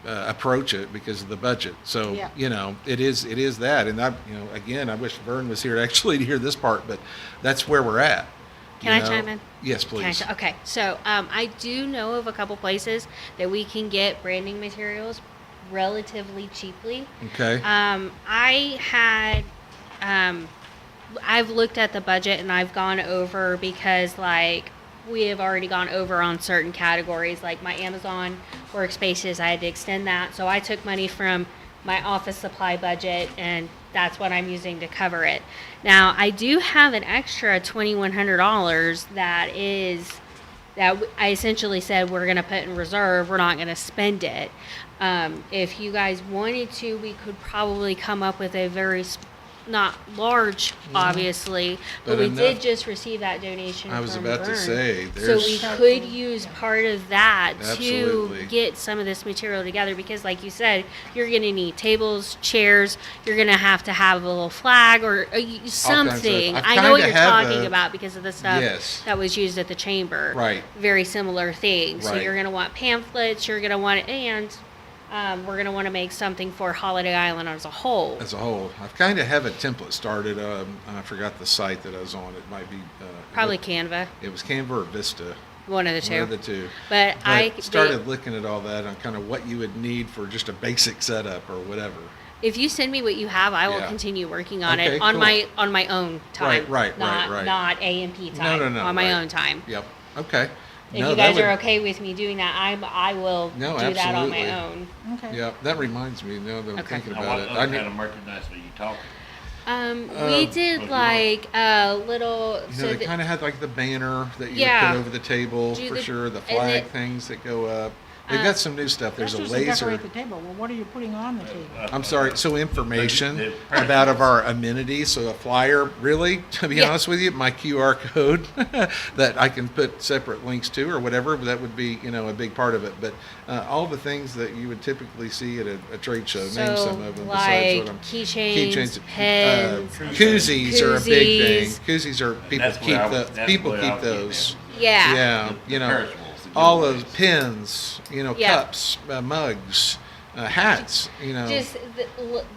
approach it because of the budget. So, Yeah. you know, it is that. And you know, again, I wish Vern was here actually to hear this part, but that's where we're at. Can you I know? chime in? Yes, Can I please. okay, so I do know of a couple places that we can get branding materials relatively cheaply. Okay. I've looked at the budget and I've gone over because like we have already gone over on certain categories, like my Amazon workspaces. I had to extend that, so I took money from my office supply budget, and that's what I'm using to cover it. Now, I do have an extra $2,100 that I essentially said we're going to put in reserve. We're not going to spend it. If you guys wanted to, we could probably come up with a very not large, obviously, but But we enough- did just receive that donation I was from about to Vern. say, So there's, we could use part of that Absolutely. to get some of this material together, because like you said, you're going to need tables, chairs, you're going to have a little flag or something. I've I know what kinda you're have talking a- about because of the stuff Yes. that was used at the chamber. Right. Very similar things. So Right. you're going to want pamphlets, you're going to want, and we're going to want to make something for Holiday Island as a whole. as a whole, I've kind of have a template started. I forgot the site that I was on. It might be Probably Canva, it was Canva or Vista. one of the two. One of the two. But I started looking at all that on kind of what you would need for just a basic setup or whatever. if you send me what you have, I will Yeah. continue working on Okay, it on cool. my own time. Right. Not A&P time. No, On my right. own time. Yep. Okay. If No, you that guys are would- okay with me doing that, I will No, do that on absolutely. my own. Okay. Yeah, that reminds me. Now that I'm Okay. thinking Now, about what it, other I kind need, of merchandise are you talking? We did what do you like a little. you know, they kind of had like the banner that you Yeah. would put over the table Do for the- sure. The and flag then- things that go up. They've got some new stuff. There's That's a just to laser. decorate the table. Well, what are you putting on the table? I'm sorry. So information The- about of our amenities. So a flyer, really, to be Yeah. honest with you, my QR code that I can put separate links to or whatever. That would be, you know, a big part of it. But all the things that you would typically see at a trade show. Name some So of them like besides what I'm. keychains, pens. Koozies are a big thing. Koozies. Koozies are people That's keep where I the was- that's people where I keep was getting those. Yeah. Yeah, The you know, perishables, the all those giveaways. pins, you know, Yeah. cups, mugs, hats, you know. Just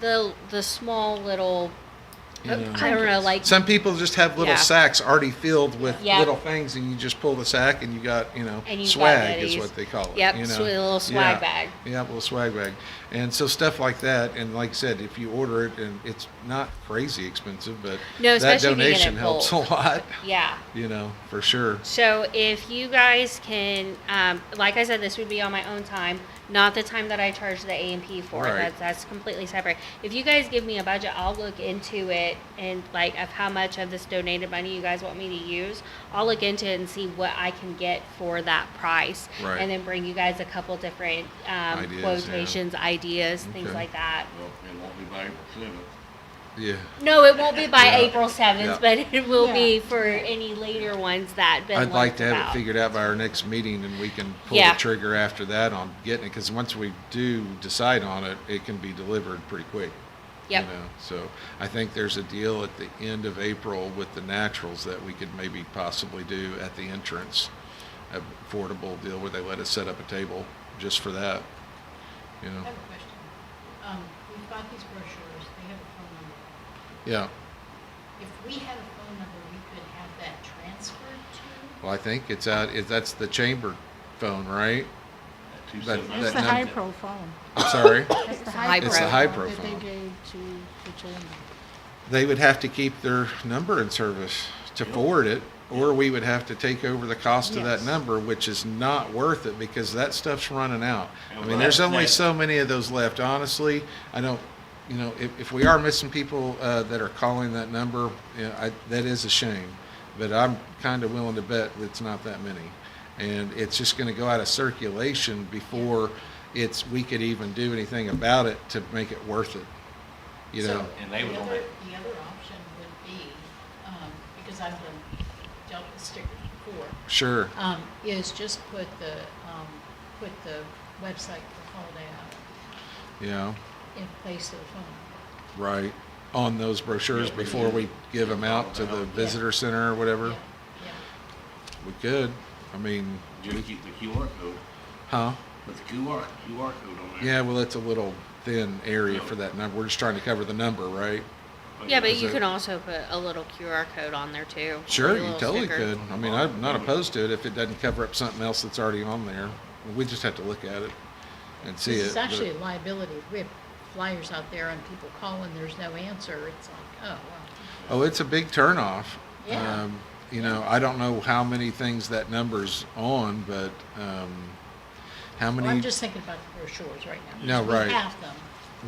the small little. You know. I don't know, like Some people just have little Yeah. sacks already filled with Yep. little things, and you just pull the sack, and you got, you know, And you've got swag is goodies. what they call it. Yep, you know? a little swag Yeah. bag. Yeah, a little swag bag, and so stuff like that. And like I said, if you order it, and it's not crazy expensive, but No, that especially if you get it donation helps a bulk. lot. Yeah. You know, for sure. So if you guys can, like I said, this would be on my own time, not the time that I charge the A&P for. Right. That's completely separate. If you guys give me a budget, I'll look into it and like of how much of this donated money you guys want me to use. I'll look into it and see what I can get for that price, Right. and then bring you guys a couple different Ideas, yeah. quotations, ideas, things Okay. like that. Well, it won't be by April 7th. Yeah. No, it won't be by Yeah. April 7th, Yeah. but it will Yeah. be for any later ones that been I'd like to have about. it figured out by our next meeting, and we can pull Yeah. the trigger after that on getting it. Because once we do decide on it, it can be delivered pretty quick. Yep. You know, so I think there's a deal at the end of April with the naturals that we could maybe possibly do at the entrance. affordable deal where they let us set up a table just for that, you I know. have a question. We've got these brochures, they have a phone number. Yeah, If we had a phone number, we could have that transferred to? well, I think that's the chamber phone, right? That- It's the num- high pro phone. I'm sorry? It's the high It's the pro. high phone that profile. they gave to the chamber. They would have to keep their number in service to forward it, or we would have to take over the cost of that Yes. number, which is not worth it because that stuff's running out. I And mean, there's that's only next. so many of those left. Honestly, I don't, if we are missing people that are calling that number, that is a shame. But I'm kind of willing to bet it's not that many. And it's just going to go out of circulation before we could even do anything about it to make it worth it. You know? And they The would other, only, the other option would be, because I've dealt with stickers before, Sure. is just put the website for Holiday Island Yeah. in place of the phone number. Right. On those brochures Yeah, before we give them out to the visitor center or whatever. Yeah, yeah. We could. I mean, just keep the QR code, huh? put the QR code on there. Yeah, well, it's a little thin area for that number. We're just trying to cover the number, right? Yeah, but Is you it- can also put a little QR code on there too. Sure, a you little totally sticker. could. I mean, I'm not opposed to it if it doesn't cover up something else that's already on there. We just have to look at it and see This it. is but- actually a liability. We have flyers out there and people call and there's no answer. It's like, oh, wow. Oh, it's a big turnoff. Yeah. I don't know how many things that number's on, but how many? Well, I'm just thinking about the brochures right now. No, because right. We have them.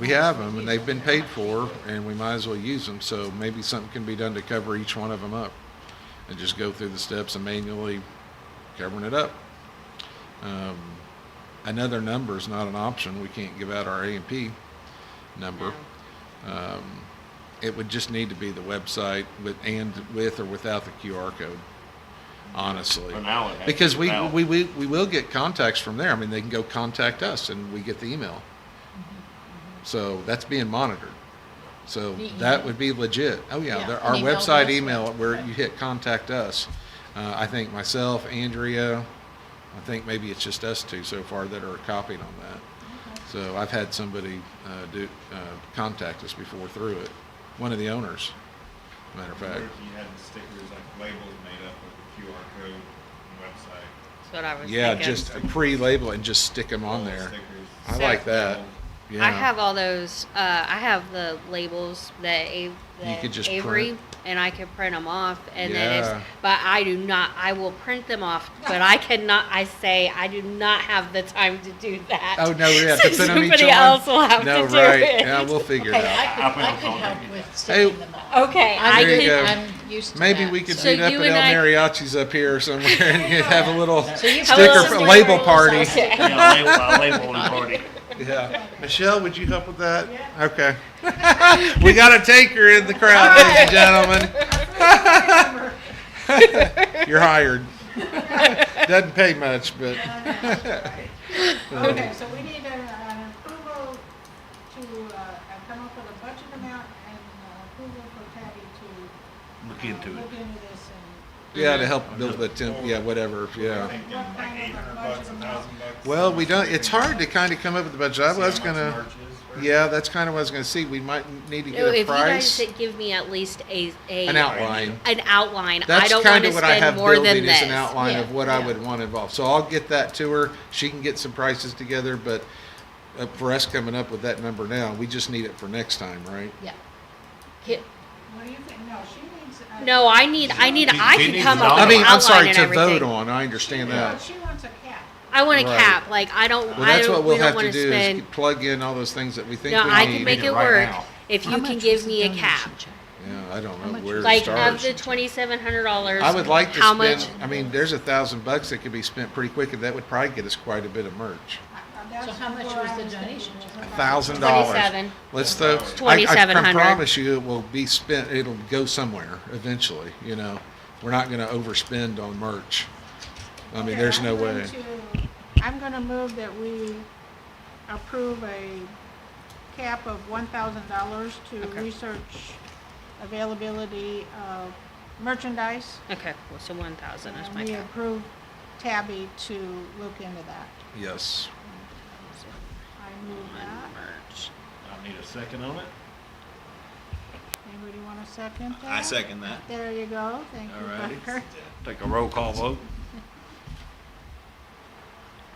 We have them, and they've been paid for, and we might as well use them, so maybe something can be done to cover each one of them up, and just go through the steps of manually covering it up. Another number is not an option. We can't give out our A&P number. It would just need to be the website with or without the QR code, honestly. For now, it has to Because be we without. will get contacts from there. I mean, they can go contact us, and we get the email. So that's being monitored. So The that email? would be legit. Oh, yeah, Yeah, our an email website address, email yeah. where you hit contact us. I think myself, Andrea, I think maybe it's just us two so far that are copied on that. So I've had somebody contact us before through it. One of the owners, matter of Or fact. if you had the stickers like labels made up with the QR code and website. That's what I was Yeah, thinking. just pre-label and just stick them on little there. Stickers. I So- like that. Yeah. I have all those. I have the labels that could just Avery, print. and I can print them off. And then Yeah. but I do not. I will print them off, but I cannot. I say I do not have the time to do that. Oh, no, we have So to put them each on? somebody else will have No, to do right. it. Yeah, we'll figure it Hey, out. I could help with sticking them on. Okay, I'm There you good. go. I'm used to Maybe that, we could so- meet up you at and El I- Mariachi's up here somewhere and have a little So you sticker, put a some label labels party. out there. Yeah, I'll label one party. Yeah. Michelle, would you help with that? Okay. We got a taker in the crowd, ladies and gentlemen. You're hired. Doesn't pay much, but. Okay, so we need an approval to come up with a budget amount and approval for Patty to Look into it. look into this and Yeah, to help build the whatever, yeah. Thinking What like kind of a 800 budget bucks, amount? $1,000. Well, we don't, it's hard to kind of come up with the budget. I was gonna, yeah, that's kind of what I was gonna see. We might need to get a If you price, guys give me at least an outline. an outline, I That's don't want kind to of what I spend have more than building this. is an outline of Yeah, what I yeah. would want involved. So I'll get that to her. She can get some prices together, but for us coming up with that number now, we just need it for next time, right? Yeah. What do you think? No, she needs. No, I can needs come an up I with mean, an I'm outline sorry, and to everything. vote on. I understand Yeah, that. she wants a cap. I want a Right. cap. Like I don't. Well, that's what we we'll don't have want to do spend. is plug in all those things that we think No, we I need. can make it it right work now. if you can give me a cap. Yeah, I don't know where to Like start. of the $2,700. I would like to how spend, much? I mean, there's $1,000 that could be spent pretty quick, and that would probably get us quite a bit of merch. So how much was the donation? $1,000. 27. Let's throw. I 2,700. promise you, it will be spent. It'll go somewhere eventually. You know, we're not going to overspend on merch. I mean, Okay, there's no way. I'm gonna move that we approve a cap of $1,000 to Okay. research availability of merchandise. Okay, well, so 1,000 is And my we cap. approve Tabby to look into that. Yes. I move that. I need a second on it. Anybody want to second that? I second that. There you go. Thank you, All righty. Parker. Take a roll call vote.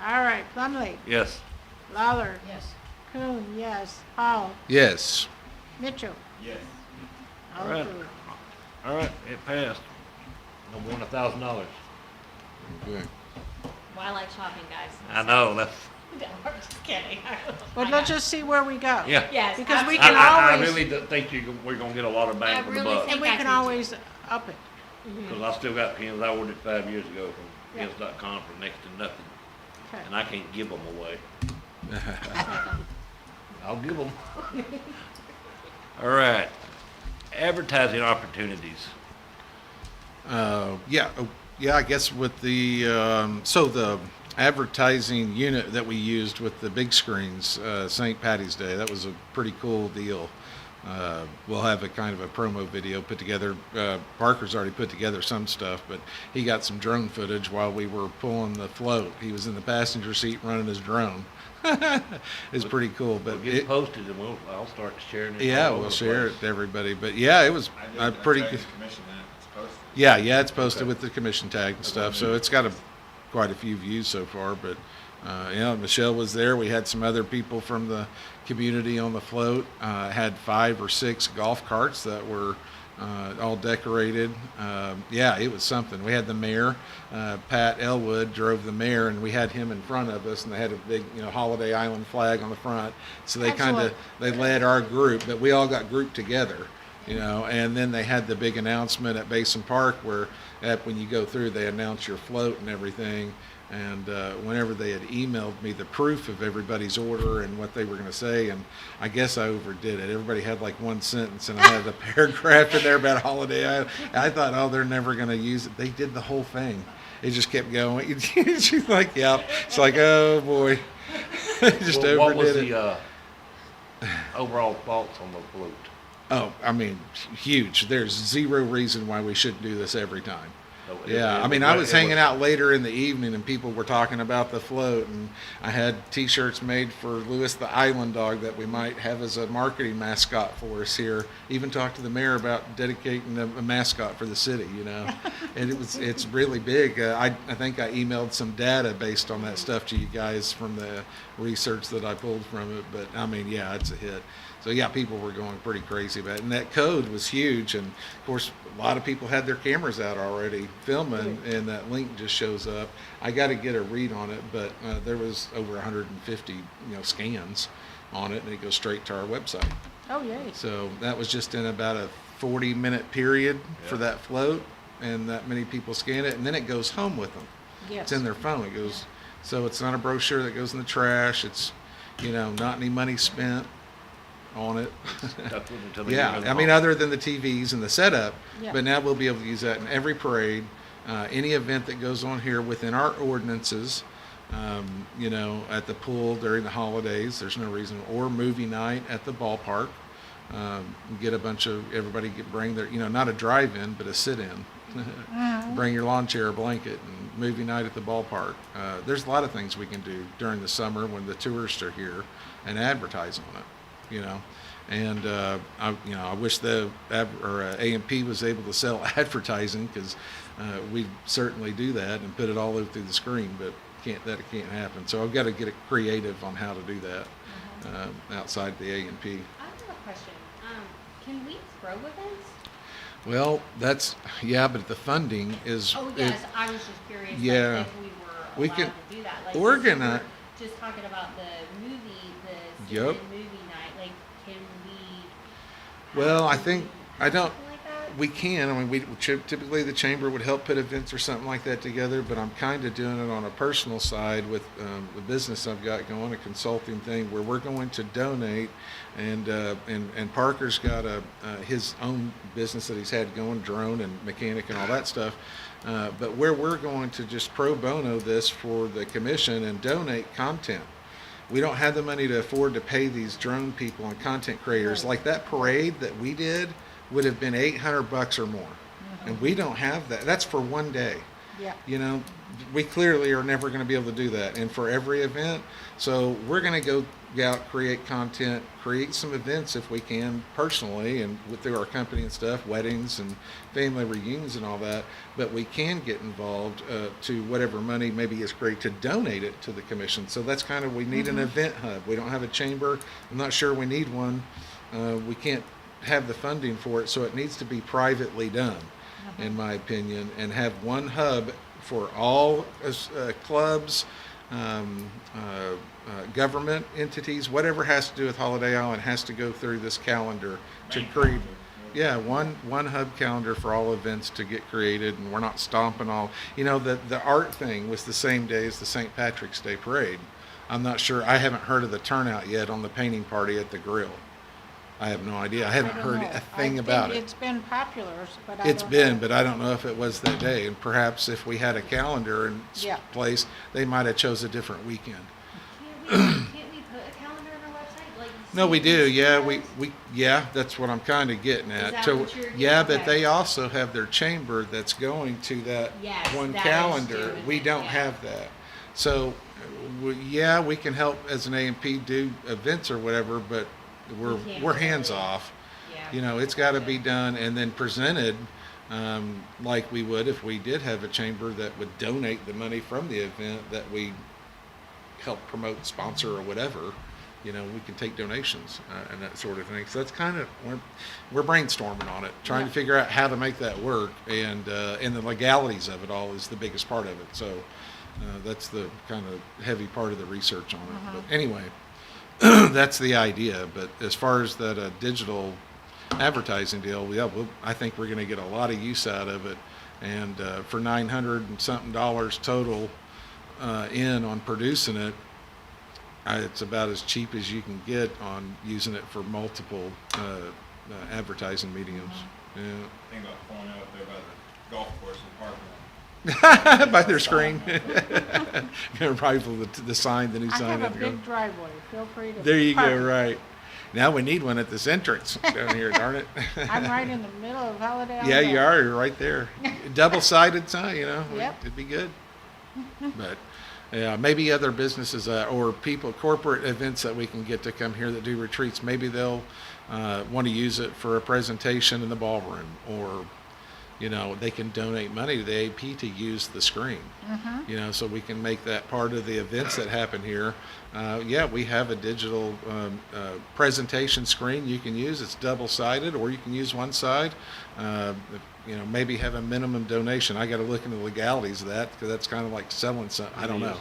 All right, Plumlee, Yes. Lawler, Yes. Kuhn, yes, Hall, Yes. Mitchell. Yes. All All right. approved. All right, it passed. No more than $1,000. Okay. Well, I like shopping, guys. I know, that's, No, I'm just kidding. But let's just see where we go. yeah. Yes. Because we I, can I always, really think we're gonna get a lot of bang I for the really buck. think- and we I can can too. always up it. Cause I still got pins I ordered 5 years ago from Yeah. pins.com for next to nothing. Okay. And I can't give them away. I'll give them. All right. Advertising opportunities. Yeah, I guess with the, so the advertising unit that we used with the big screens, St. Patty's Day, that was a pretty cool deal. We'll have a kind of a promo video put together. Parker's already put together some stuff, but he got some drone footage while we were pulling the float. He was in the passenger seat running his drone. It's pretty cool, but We'll get it posted and I'll start sharing it. yeah, all over we'll the share place. it to everybody. But yeah, it was I pretty tried good. to commission that. It's posted. Yeah, it's posted Okay. with the commission tag and That's stuff, what I so knew. it's got quite a few views so far. But Michelle was there. We had some other people from the community on the float. Had 5 or 6 golf carts that were all decorated. It was something. We had the mayor, Pat Elwood, drove the mayor, and we had him in front of us, and they had a big, Holiday Island flag on the front. So they Excellent. they led our group, but we all got grouped together. And then they had the big announcement at Basin Park where when you go through, they announce your float and everything. And whenever they had emailed me the proof of everybody's order and what they were going to say, and I guess I overdid it. Everybody had like one sentence, and I had a paragraph in there about Holiday Island. I thought, oh, they're never going to use it. They did the whole thing. It just kept going. She's like, yeah. It's like, oh boy, just Well, what was overdid it. the overall thoughts on the float? Oh, I mean, huge. There's zero reason why we shouldn't do this every time. So Yeah, I mean, I was hanging out later in the evening and people were talking about the float, and I had T-shirts made for Lewis the Island Dog that we might have as a marketing mascot for us here. Even talked to the mayor about dedicating a mascot for the city, and it's really big. I think I emailed some data based on that stuff to you guys from the research that I pulled from it, but I mean, yeah, it's a hit. So yeah, people were going pretty crazy about it, and that code was huge. And of course, a lot of people had their cameras out already filming, and that link just shows up. I got to get a read on it, but there was over 150, scans on it, and it goes straight to our website. Oh, yay. So that was just in about a 40-minute period for Yeah. that float, and that many people scan it, and then it goes home with them. Yes. It's in their phone. It goes, so it's not a brochure that goes in the trash. It's, not any money spent on it. That's what until they get Yeah, in the I mean, hall. other than the TVs and the setup, Yeah. but now we'll be able to use that in every parade, any event that goes on here within our ordinances, at the pool during the holidays, there's no reason, or movie night at the ballpark. Get a bunch of, everybody bring their, not a drive-in, but a sit-in. Bring your lawn chair, blanket, and movie night at the ballpark. There's a lot of things we can do during the summer when the tourists are here and advertise on it. And I wish the A&P was able to sell advertising, because we certainly do that and put it all over through the screen, but that can't happen. So I've got to get creative on how to do that outside the A&P. I have a question. Can we throw events? Well, but the funding is. Oh, yes, I was just curious, yeah. if we were We allowed can to do that. Like, organize- since we were just talking about the movie, the Yep. sit-in movie night, like, can we? Well, I can think, we I do don't, something like that? we can. I mean, typically the chamber would help put events or something like that together, but I'm kind of doing it on a personal side with the business I've got going, a consulting thing where we're going to donate, and Parker's got his own business that he's had going, drone and mechanic and all that stuff. But where we're going to just pro bono this for the commission and donate content. We don't have the money to afford to pay these drone people and content creators. Like that parade that we did would have been $800 or more. And we don't have that. That's for one day. Yeah. You know, we clearly are never going to be able to do that. And for every event, so we're going to go out, create content, create some events if we can personally and through our company and stuff, weddings and family reunions and all that. But we can get involved to whatever money maybe is great to donate it to the commission. So that's kind of, we need an event hub. We don't have a chamber. I'm not sure we need one. We can't have the funding for it, so it needs to be privately done, in my opinion, and have one hub for all clubs, government entities, whatever has to do with Holiday Island has to go through this calendar to create. Yeah, one hub calendar for all events to get created, and we're not stomping all. You know, the art thing was the same day as the St. Patrick's Day parade. I'm not sure. I haven't heard of the turnout yet on the painting party at the grill. I have no idea. I haven't heard a thing about it. It's been popular, but I It's don't been, know. but I don't know if it was that day. And perhaps if we had a calendar in Yeah. place, they might have chose a different weekend. Can't we put a calendar on our website? Like, No, we do. Yeah, we. yeah, that's what I'm kind of getting at. that So, what you're getting yeah, but at? they also have their chamber that's going to that Yes, one that is calendar. doing We it, don't yeah. have that. So, yeah, we can help as an A&P do events or whatever, but We can't we're do hands it. off. Yeah. You know, it's got to be done and then presented like we would if we did have a chamber that would donate the money from the event that we help promote, sponsor, or whatever. You know, we can take donations and that sort of thing. So that's kind of, we're brainstorming on it, trying to figure out how to make that work, and the legalities of it all is the biggest part of it. So that's the kind of heavy part of the research on it. But anyway, that's the idea. But as far as that digital advertising deal, yeah, I think we're going to get a lot of use out of it. And for $900 and something total in on producing it, it's about as cheap as you can get on using it for multiple advertising mediums. Think about pulling out there by the golf course and parking lot. Yeah. By their screen. Probably the sign, the new I sign. have a that big driveway. Feel free to. There you park go, it. right. Now we need one at this entrance down here, darn it. I'm right in the middle of Holiday Island. Yeah, you are. You're right there. Double-sided sign, you know. Yep. It'd be good. But yeah, maybe other businesses or people, corporate events that we can get to come here that do retreats. Maybe they'll want to use it for a presentation in the ballroom, or you know, they can donate money to the AP to use the screen. You know, so we can make that part of the events that happen here. Yeah, we have a digital presentation screen you can use. It's double-sided, or you can use one side. You know, maybe have a minimum donation. I got to look into the legalities of that, because that's kind of like selling something. I don't know.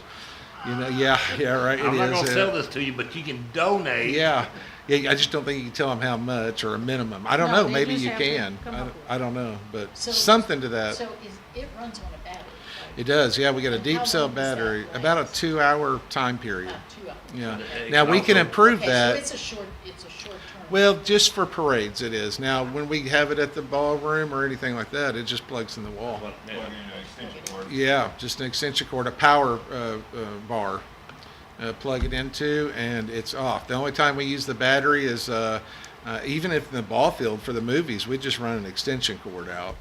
You know, yeah, right. I'm not it gonna is. sell this to you, but you can donate. Yeah, I just don't think you can tell them how much or a minimum. I don't No, know. they Maybe just you have to can. come up with I don't know, but So- something to that. So it runs on a battery, right? It does. Yeah, we got a And deep how cell long does that battery, last? about a 2-hour time period. About 2 hours. Yeah. It Now can we can also- improve Okay, so that. it's a short term. Well, just for parades it is. Now, when we have it at the ballroom or anything like that, it just plugs in the wall. Plug in an extension cord. Yeah, just an extension cord, a power bar. Plug it into, and it's off. The only time we use the battery is even if in the ball field for the movies, we just run an extension cord out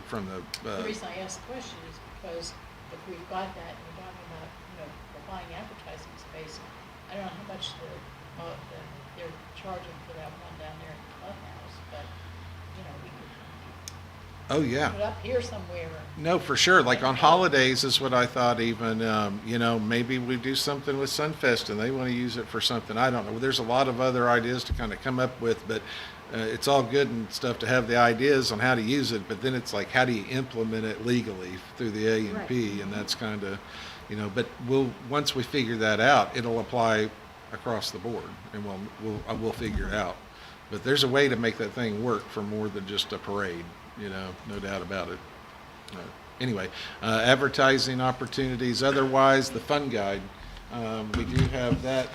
from the. The reason I asked the question is because if we've got that and we're talking about, we're buying advertising space, I don't know how much they're charging for that one down there in the clubhouse, but, we could Oh yeah. put it up here somewhere. No, for sure. Like on holidays is what I thought even, maybe we do something with Sunfest and they want to use it for something. I don't know. There's a lot of other ideas to kind of come up with, but it's all good and stuff to have the ideas on how to use it, but then it's like, how do you implement it legally through the A&P? And that's kind of, but once we figure that out, it'll apply across the board, and we'll figure it out. But there's a way to make that thing work for more than just a parade, no doubt about it. Anyway, advertising opportunities. Otherwise, the fun guide. We do have that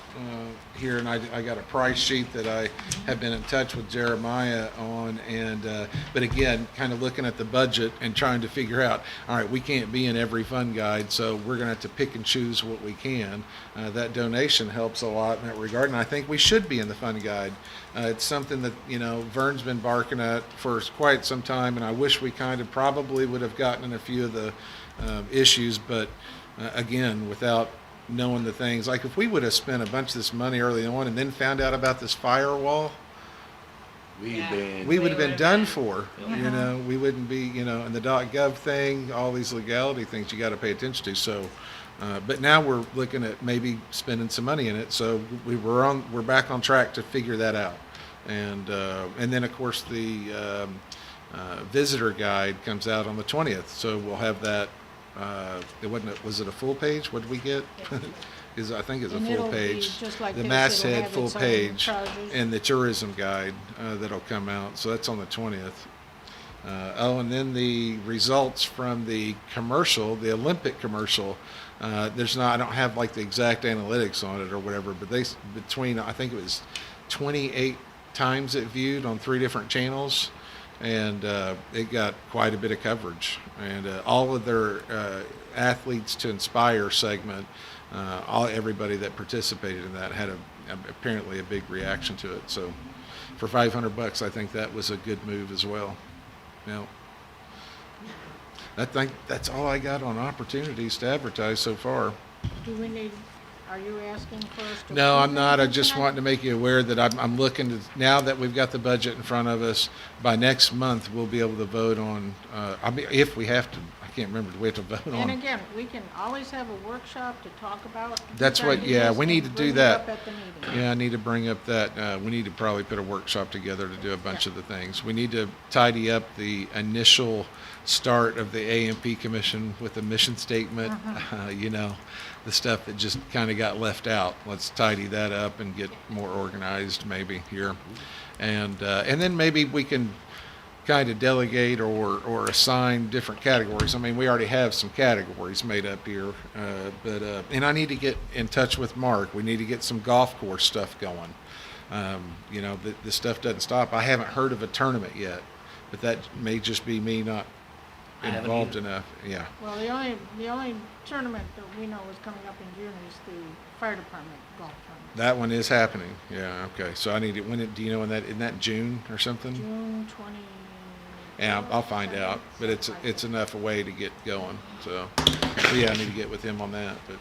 here, and I got a price sheet that I have been in touch with Jeremiah on, and but again, kind of looking at the budget and trying to figure out, all right, we can't be in every fund guide, so we're going to have to pick and choose what we can. That donation helps a lot in that regard, and I think we should be in the fund guide. It's something that, Vern's been barking at for quite some time, and I wish we kind of probably would have gotten in a few of the issues, but again, without knowing the things, like if we would have spent a bunch of this money early on and then found out about this firewall, we would have been done for. We wouldn't be, and the .gov thing, all these legality things you got to pay attention to. So, but now we're looking at maybe spending some money in it. So we're back on track to figure that out. And then of course the visitor guide comes out on the 20th. So we'll have that. Was it a full page? What did we get? I think it's a And full it'll be page. just like The this, masthead it'll have full its own page charges. and the tourism guide that'll come out. So that's on the 20th. And then the results from the commercial, the Olympic commercial. I don't have like the exact analytics on it or whatever, but I think it was 28 times it viewed on 3 different channels. And it got quite a bit of coverage, and all of their athletes to inspire segment, everybody that participated in that had apparently a big reaction to it. So for $500, I think that was a good move as well. Now, I think that's all I got on opportunities to advertise so far. Are you asking first? No, I'm not. I just wanted to make you aware that I'm looking to, now that we've got the budget in front of us, by next month, we'll be able to vote on, if we have to, I can't remember, do we have to vote on? And again, we can always have a workshop to talk about. That's these what, yeah, ideas we need to and do bring it that. up at the meeting. Yeah, I need to bring up that, we need to probably put a workshop together to do a bunch of the things. We need to tidy up the initial start of the A&P Commission with a mission statement, the stuff that just kind of got left out. Let's tidy that up and get more organized maybe here. And then maybe we can kind of delegate or assign different categories. I mean, we already have some categories made up here, and I need to get in touch with Mark. We need to get some golf course stuff going. The stuff doesn't stop. I haven't heard of a tournament yet, but that may just be me not involved enough. Yeah. Well, the only tournament that we know is coming up in June is the fire department golf tournament. That one is happening. Yeah. Okay. So I need it. Do you know in that June or something? June 20. Yeah, I'll find out. But it's enough away to get going. So yeah, I need to get with him on that. But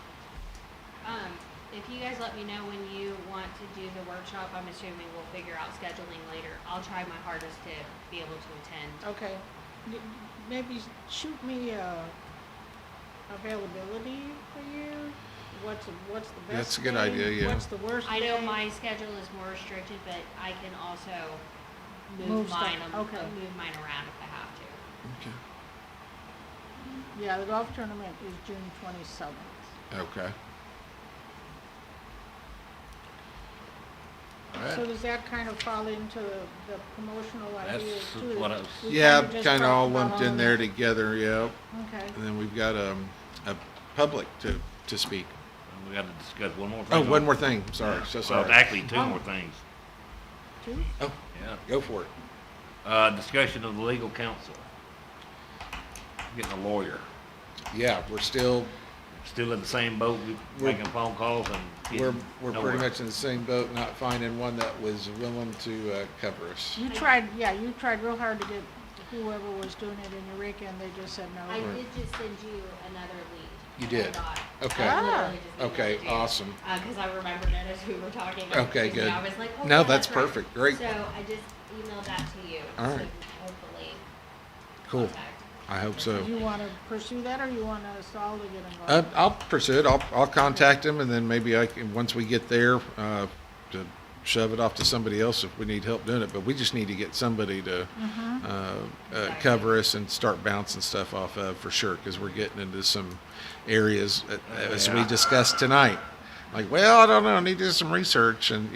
If you guys let me know when you want to do the workshop, I'm assuming we'll figure out scheduling later. I'll try my hardest to be able to attend. Okay. Maybe shoot me availability for you. What's the best? That's a good day? idea, yeah. What's the worst? I know day? my schedule is more restricted, but I can also Move move stuff. mine, Okay. move mine around if I have to. okay. Yeah, the golf tournament is June 27th. Okay. All right. So does that kind of fall into the promotional That's ideas too? what I was- We Yeah, kinda just kind of talked all about lumped in of there that. together. Yeah. Okay. And then we've got a public to speak. We got to discuss one more thing. Oh, one more thing. Sorry. So Well, sorry. actually, 2 more things. Two? Oh, Yeah. go for it. Discussion of the legal counsel. Getting a lawyer. Yeah, we're still Still in the same boat, We're- making phone calls and we're getting pretty nowhere. much in the same boat, not finding one that was willing to cover us. You tried real hard to get whoever was doing it in Eureka, and they just said no. I did just send you another lead. You that I did? got. Okay. I literally just emailed Okay, it to you, awesome. Because I remembered it as we were talking. Okay, and good. I was like, oh, No, yeah, that's right. perfect. Great. So I just emailed that to you. All right. So hopefully. Cool. contact. I hope so. Do you want to pursue that, or you want us all to get involved? I'll pursue it. I'll contact him, and then maybe I can, once we get there, to shove it off to somebody else if we need help doing it. But we just need to get somebody to cover us and start bouncing stuff off of for sure, because we're getting into some areas as we discussed tonight. Like, well, I don't know, I need to do some research, and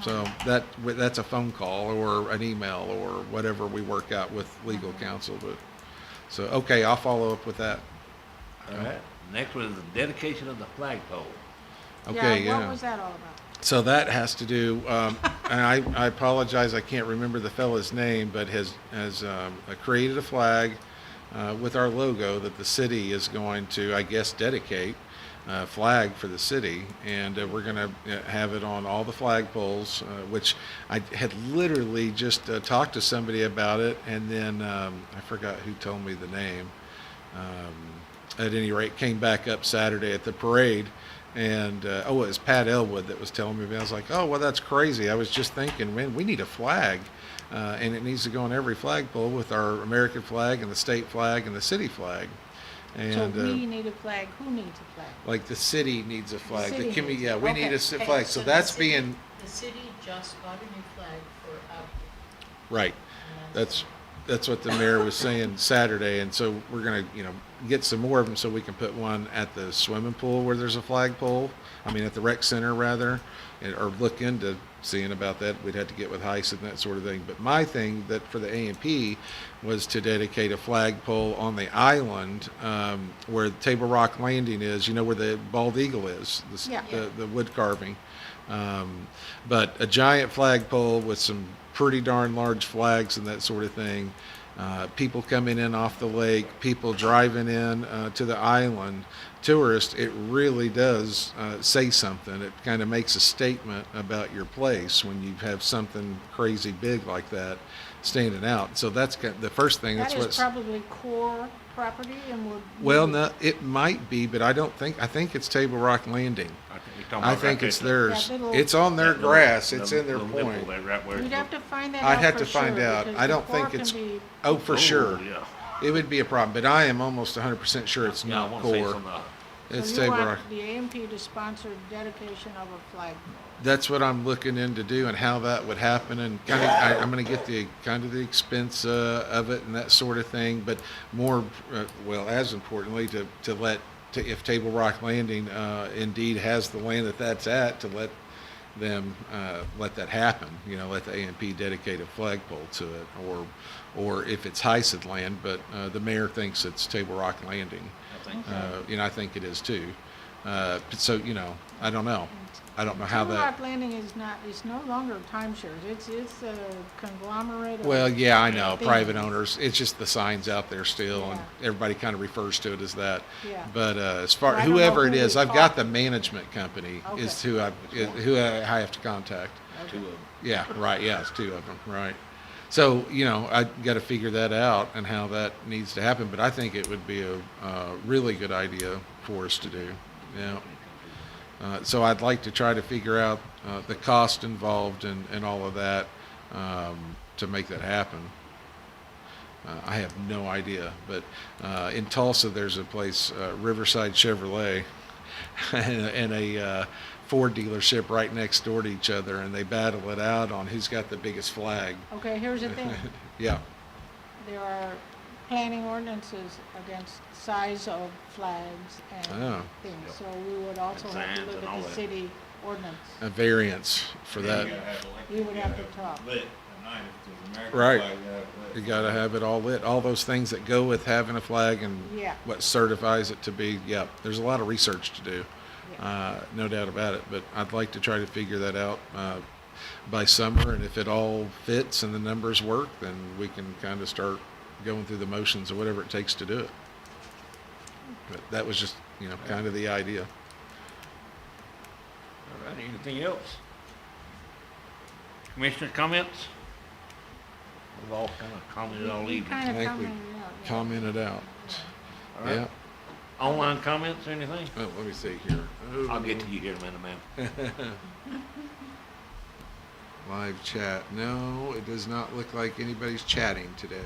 so that's a phone call or an email or whatever we work out with legal counsel. But so okay, I'll follow up with that. All right. Next one is the dedication of the flagpole. Okay, Yeah, yeah. what was that all about? So that has to do, and I apologize, I can't remember the fella's name, but has created a flag with our logo that the city is going to, I guess, dedicate a flag for the city, and we're going to have it on all the flagpoles, which I had literally just talked to somebody about it, and then I forgot who told me the name. At any rate, came back up Saturday at the parade. And, it was Pat Elwood that was telling me, I was like, oh, well, that's crazy. I was just thinking, man, we need a flag. And it needs to go on every flagpole with our American flag and the state flag and the city flag. So And, we need a flag, who needs a flag? like the city needs a flag. city The needs yeah, it. we Okay. need a Okay, flag. So the that's city- being, The city just got a new flag for out. right. That's what the mayor was saying Saturday, and so we're gonna, get some more of them so we can put one at the swimming pool where there's a flagpole. I mean, at the rec center rather, or look into seeing about that. We'd have to get with HIAPC and that sort of thing. But my thing that for the A&P was to dedicate a flagpole on the island where Table Rock Landing is. You know where the bald eagle is, Yeah. the wood carving. But a giant flagpole with some pretty darn large flags and that sort of thing. People coming in off the lake, people driving in to the island, tourists, it really does say something. It kind of makes a statement about your place when you have something crazy big like that standing out. So that's the first thing. That That's is what's probably core property and would. well, no, it might be, but I think it's Table Rock Landing. I think you're talking I about think right it's there. theirs. That little- It's on their That little- grass. It's the in their little nipple point. there, right where You'd the- have to find that I'd out have for to find sure, out. because I the don't think core can it's. be- Oh, for sure. Yeah. It would be a problem, but I am almost 100% sure it's Yeah, I not want to say core. some, It's So you Table Rock. want the A&P to sponsor dedication of a flag. That's what I'm looking into do and how that would happen, and kind of I'm going to get the kind of the expense of it and that sort of thing. But more, well, as importantly, if Table Rock Landing indeed has the land that's at, to let them let that happen. Let the A&P dedicate a flagpole to it, or if it's HIAPC land, but the mayor thinks it's Table Rock Landing. I think I think it is too. So I don't know. I don't know how Table that. Rock Landing is no longer timeshares. It's a conglomerate of. Well, yeah, I know, things. private owners. It's just the signs out there still, and Yeah. everybody kind of refers to it as that. Yeah. But as far Well, I don't know whoever it who is, we I've got call. the management company Okay. is who I have to contact. two of them. Yeah, right. Yeah, it's two of them. Right. So I got to figure that out and how that needs to happen. But I think it would be a really good idea for us to do. Yeah. So I'd like to try to figure out the cost involved and all of that to make that happen. I have no idea, but in Tulsa there's a place, Riverside Chevrolet, and a Ford dealership right next door to each other, and they battle it out on who's got the biggest flag. Okay, here's the thing. Yeah. There are planning ordinances against size of flags and Oh. things. So we would also And have to signs look and all at the that. city ordinance. A variance for You that. gotta have electric, We would you have gotta to talk. Lit at night, if there's American Right. flag, you gotta have it You lit. got to have it all lit. All those things that go with having a flag and Yeah. what certifies it to be. Yeah, there's a lot of research to do, Yeah. no doubt about it. But I'd like to try to figure that out by summer, and if it all fits and the numbers work, then we can kind of start going through the motions or whatever it takes to do it. But that was just kind of the idea. All right, anything else? Commissioner comments? We've all kind of commented all We evening. kind of I think we commented out. Yeah. Commented out. All right. Yeah. Online comments or anything? Oh, let me see here. Oh. I'll get to you here in a minute, ma'am. Live chat. No, it does not look like anybody's chatting today.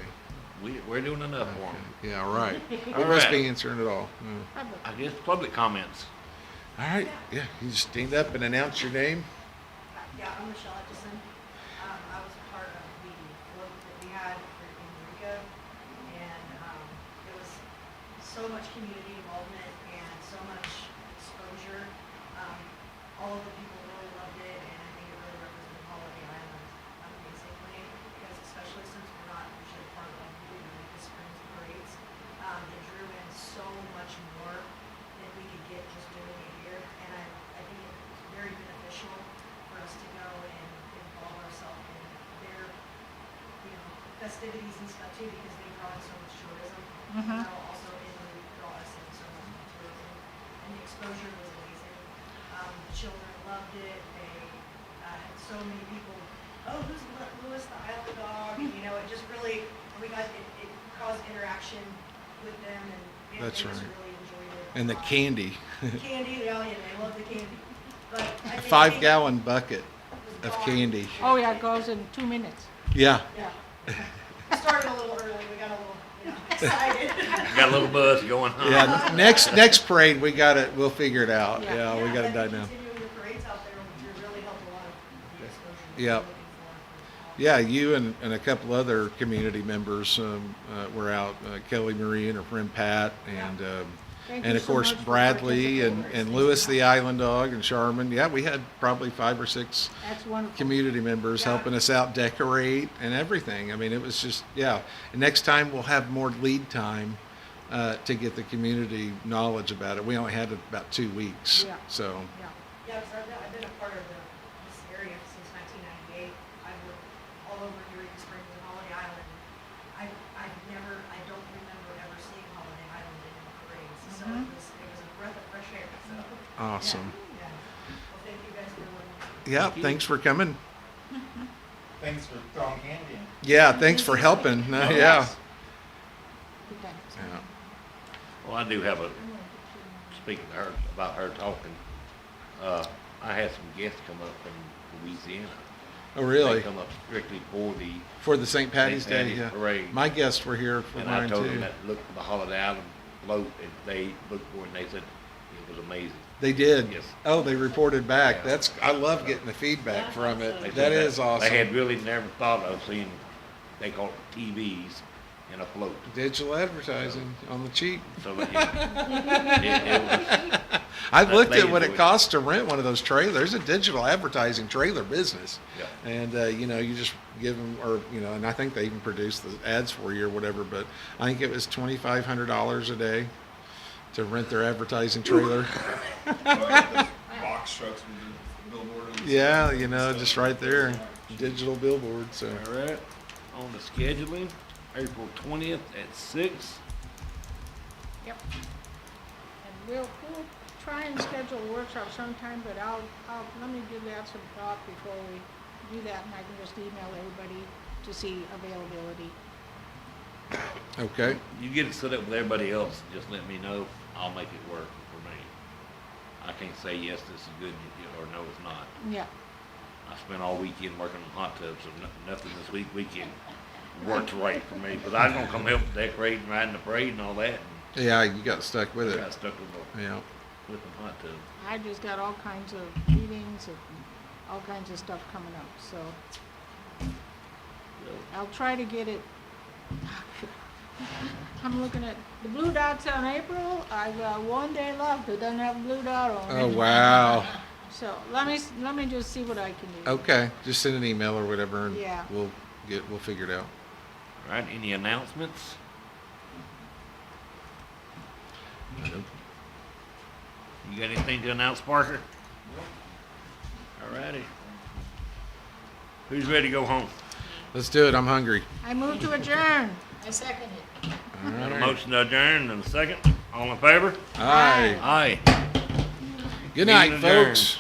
We're doing enough for them. Yeah, right. We All must right. be answering it all. Public. I guess public comments. All right. Yeah, you just stand up and announce your name. Yeah, I'm Michelle Etchison. I was part of the float that we had for in Rico, and it was so much community involvement and so much exposure. All of the people really loved it, and I think it really represented Holiday Island basically, because especially since we're not usually part of the spring parades, it drew in so much more than we could get just doing it here, and I think it festivities and stuff too, because they draw in so much tourism. Mhm. That'll also draw us in so much tourism, and the exposure was amazing. The children loved it, they, had so many people, oh, who's Lewis the Island Dog, and, you know, it just really, it caused interaction with them, and they That's just right. really enjoyed it. And the candy, Candy, yeah, they love the candy, but I think. 5-gallon bucket was of gone. candy. Oh, yeah, it goes in 2 minutes. Yeah. Yeah. We started a little early, we got a little, excited. Got a little buzz going on. Yeah, next parade, we'll figure it out. Yeah. Yeah, we got it done now. Continuing the parades out there would really help a lot of the exposure. that Yep. we're looking for. Yeah, you and a couple other community members were out. Kelly Marie and her friend Pat, Thank and you of so course much for Bradley participating. and Lewis the Island Dog and Charmin. Yeah, we had probably 5 or 6 That's wonderful. community members Yeah. helping us out decorate and everything. I mean, it was just, yeah. And next time we'll have more lead time to get the community knowledge about it. We only had about 2 weeks, Yeah. so. Yeah. Yeah, because I've been a part of this area since 1998. I've worked all over Eureka Springs and Holiday Island. I don't remember ever seeing Holiday Island in the parades. So Mhm. it was a breath of fresh air, so. Awesome. Yeah. Well, thank you guys for letting me. Yeah, Thank you. thanks for coming. Thanks for throwing candy in. Yeah, thanks for helping. Yeah. Good times. Yeah. Well, I do have speaking to her, about her talking, I had some guests come up from Louisiana. Oh, really? They come up strictly for the For the St. Patty's St. Day, Patty's yeah. parade. My guests were here for And I mine told them too. that, look for the Holiday Island float, and they looked for it, and they said it was amazing. They did? Yes. Oh, they reported back. Yeah. I love getting the feedback from it. They That said is awesome. They had really never thought of seeing, they call it TVs in a float. Digital advertising on the cheap. So that, it was, I That looked at lady what it would- costs to rent one of those trailers. There's a digital advertising trailer business. yeah. And, you just give them, or, and I think they even produce the ads for you or whatever, but I think it was $2,500 a day to rent their advertising trailer. Box trucks with the billboard. on the Yeah, side. just right there, digital billboard, so. All right, on the scheduling, April 20th at 6. Yep. And we'll try and schedule a workshop sometime, but let me give that some thought before we do that, and I can just email everybody to see availability. Okay, You get it set up with everybody else, just let me know, I'll make it work for me. I can't say, yes, this is good, or no, it's not. Yeah. I spent all weekend working on hot tubs, so nothing this weekend worked right for me, but I was gonna come help decorate and ride in the parade and all that, yeah, you got stuck with and it. got stuck with the Yeah, flipping hot tub. I just got all kinds of meetings and all kinds of stuff coming up, so So, I'll try to get it. I'm looking at the blue dots on April. I got 1 day left that doesn't have a blue dot on it. oh, wow. So let me just see what I can do. Okay, just send an email or whatever and Yeah. we'll figure it out. All right, any announcements? You got anything to announce, Parker? All righty. Who's ready to go home? Let's do it, I'm hungry. I move to adjourn. I second it. All Got a right. motion to adjourn and a second. All in favor? Aye. Aye. Good night, Meeting adjourned. folks.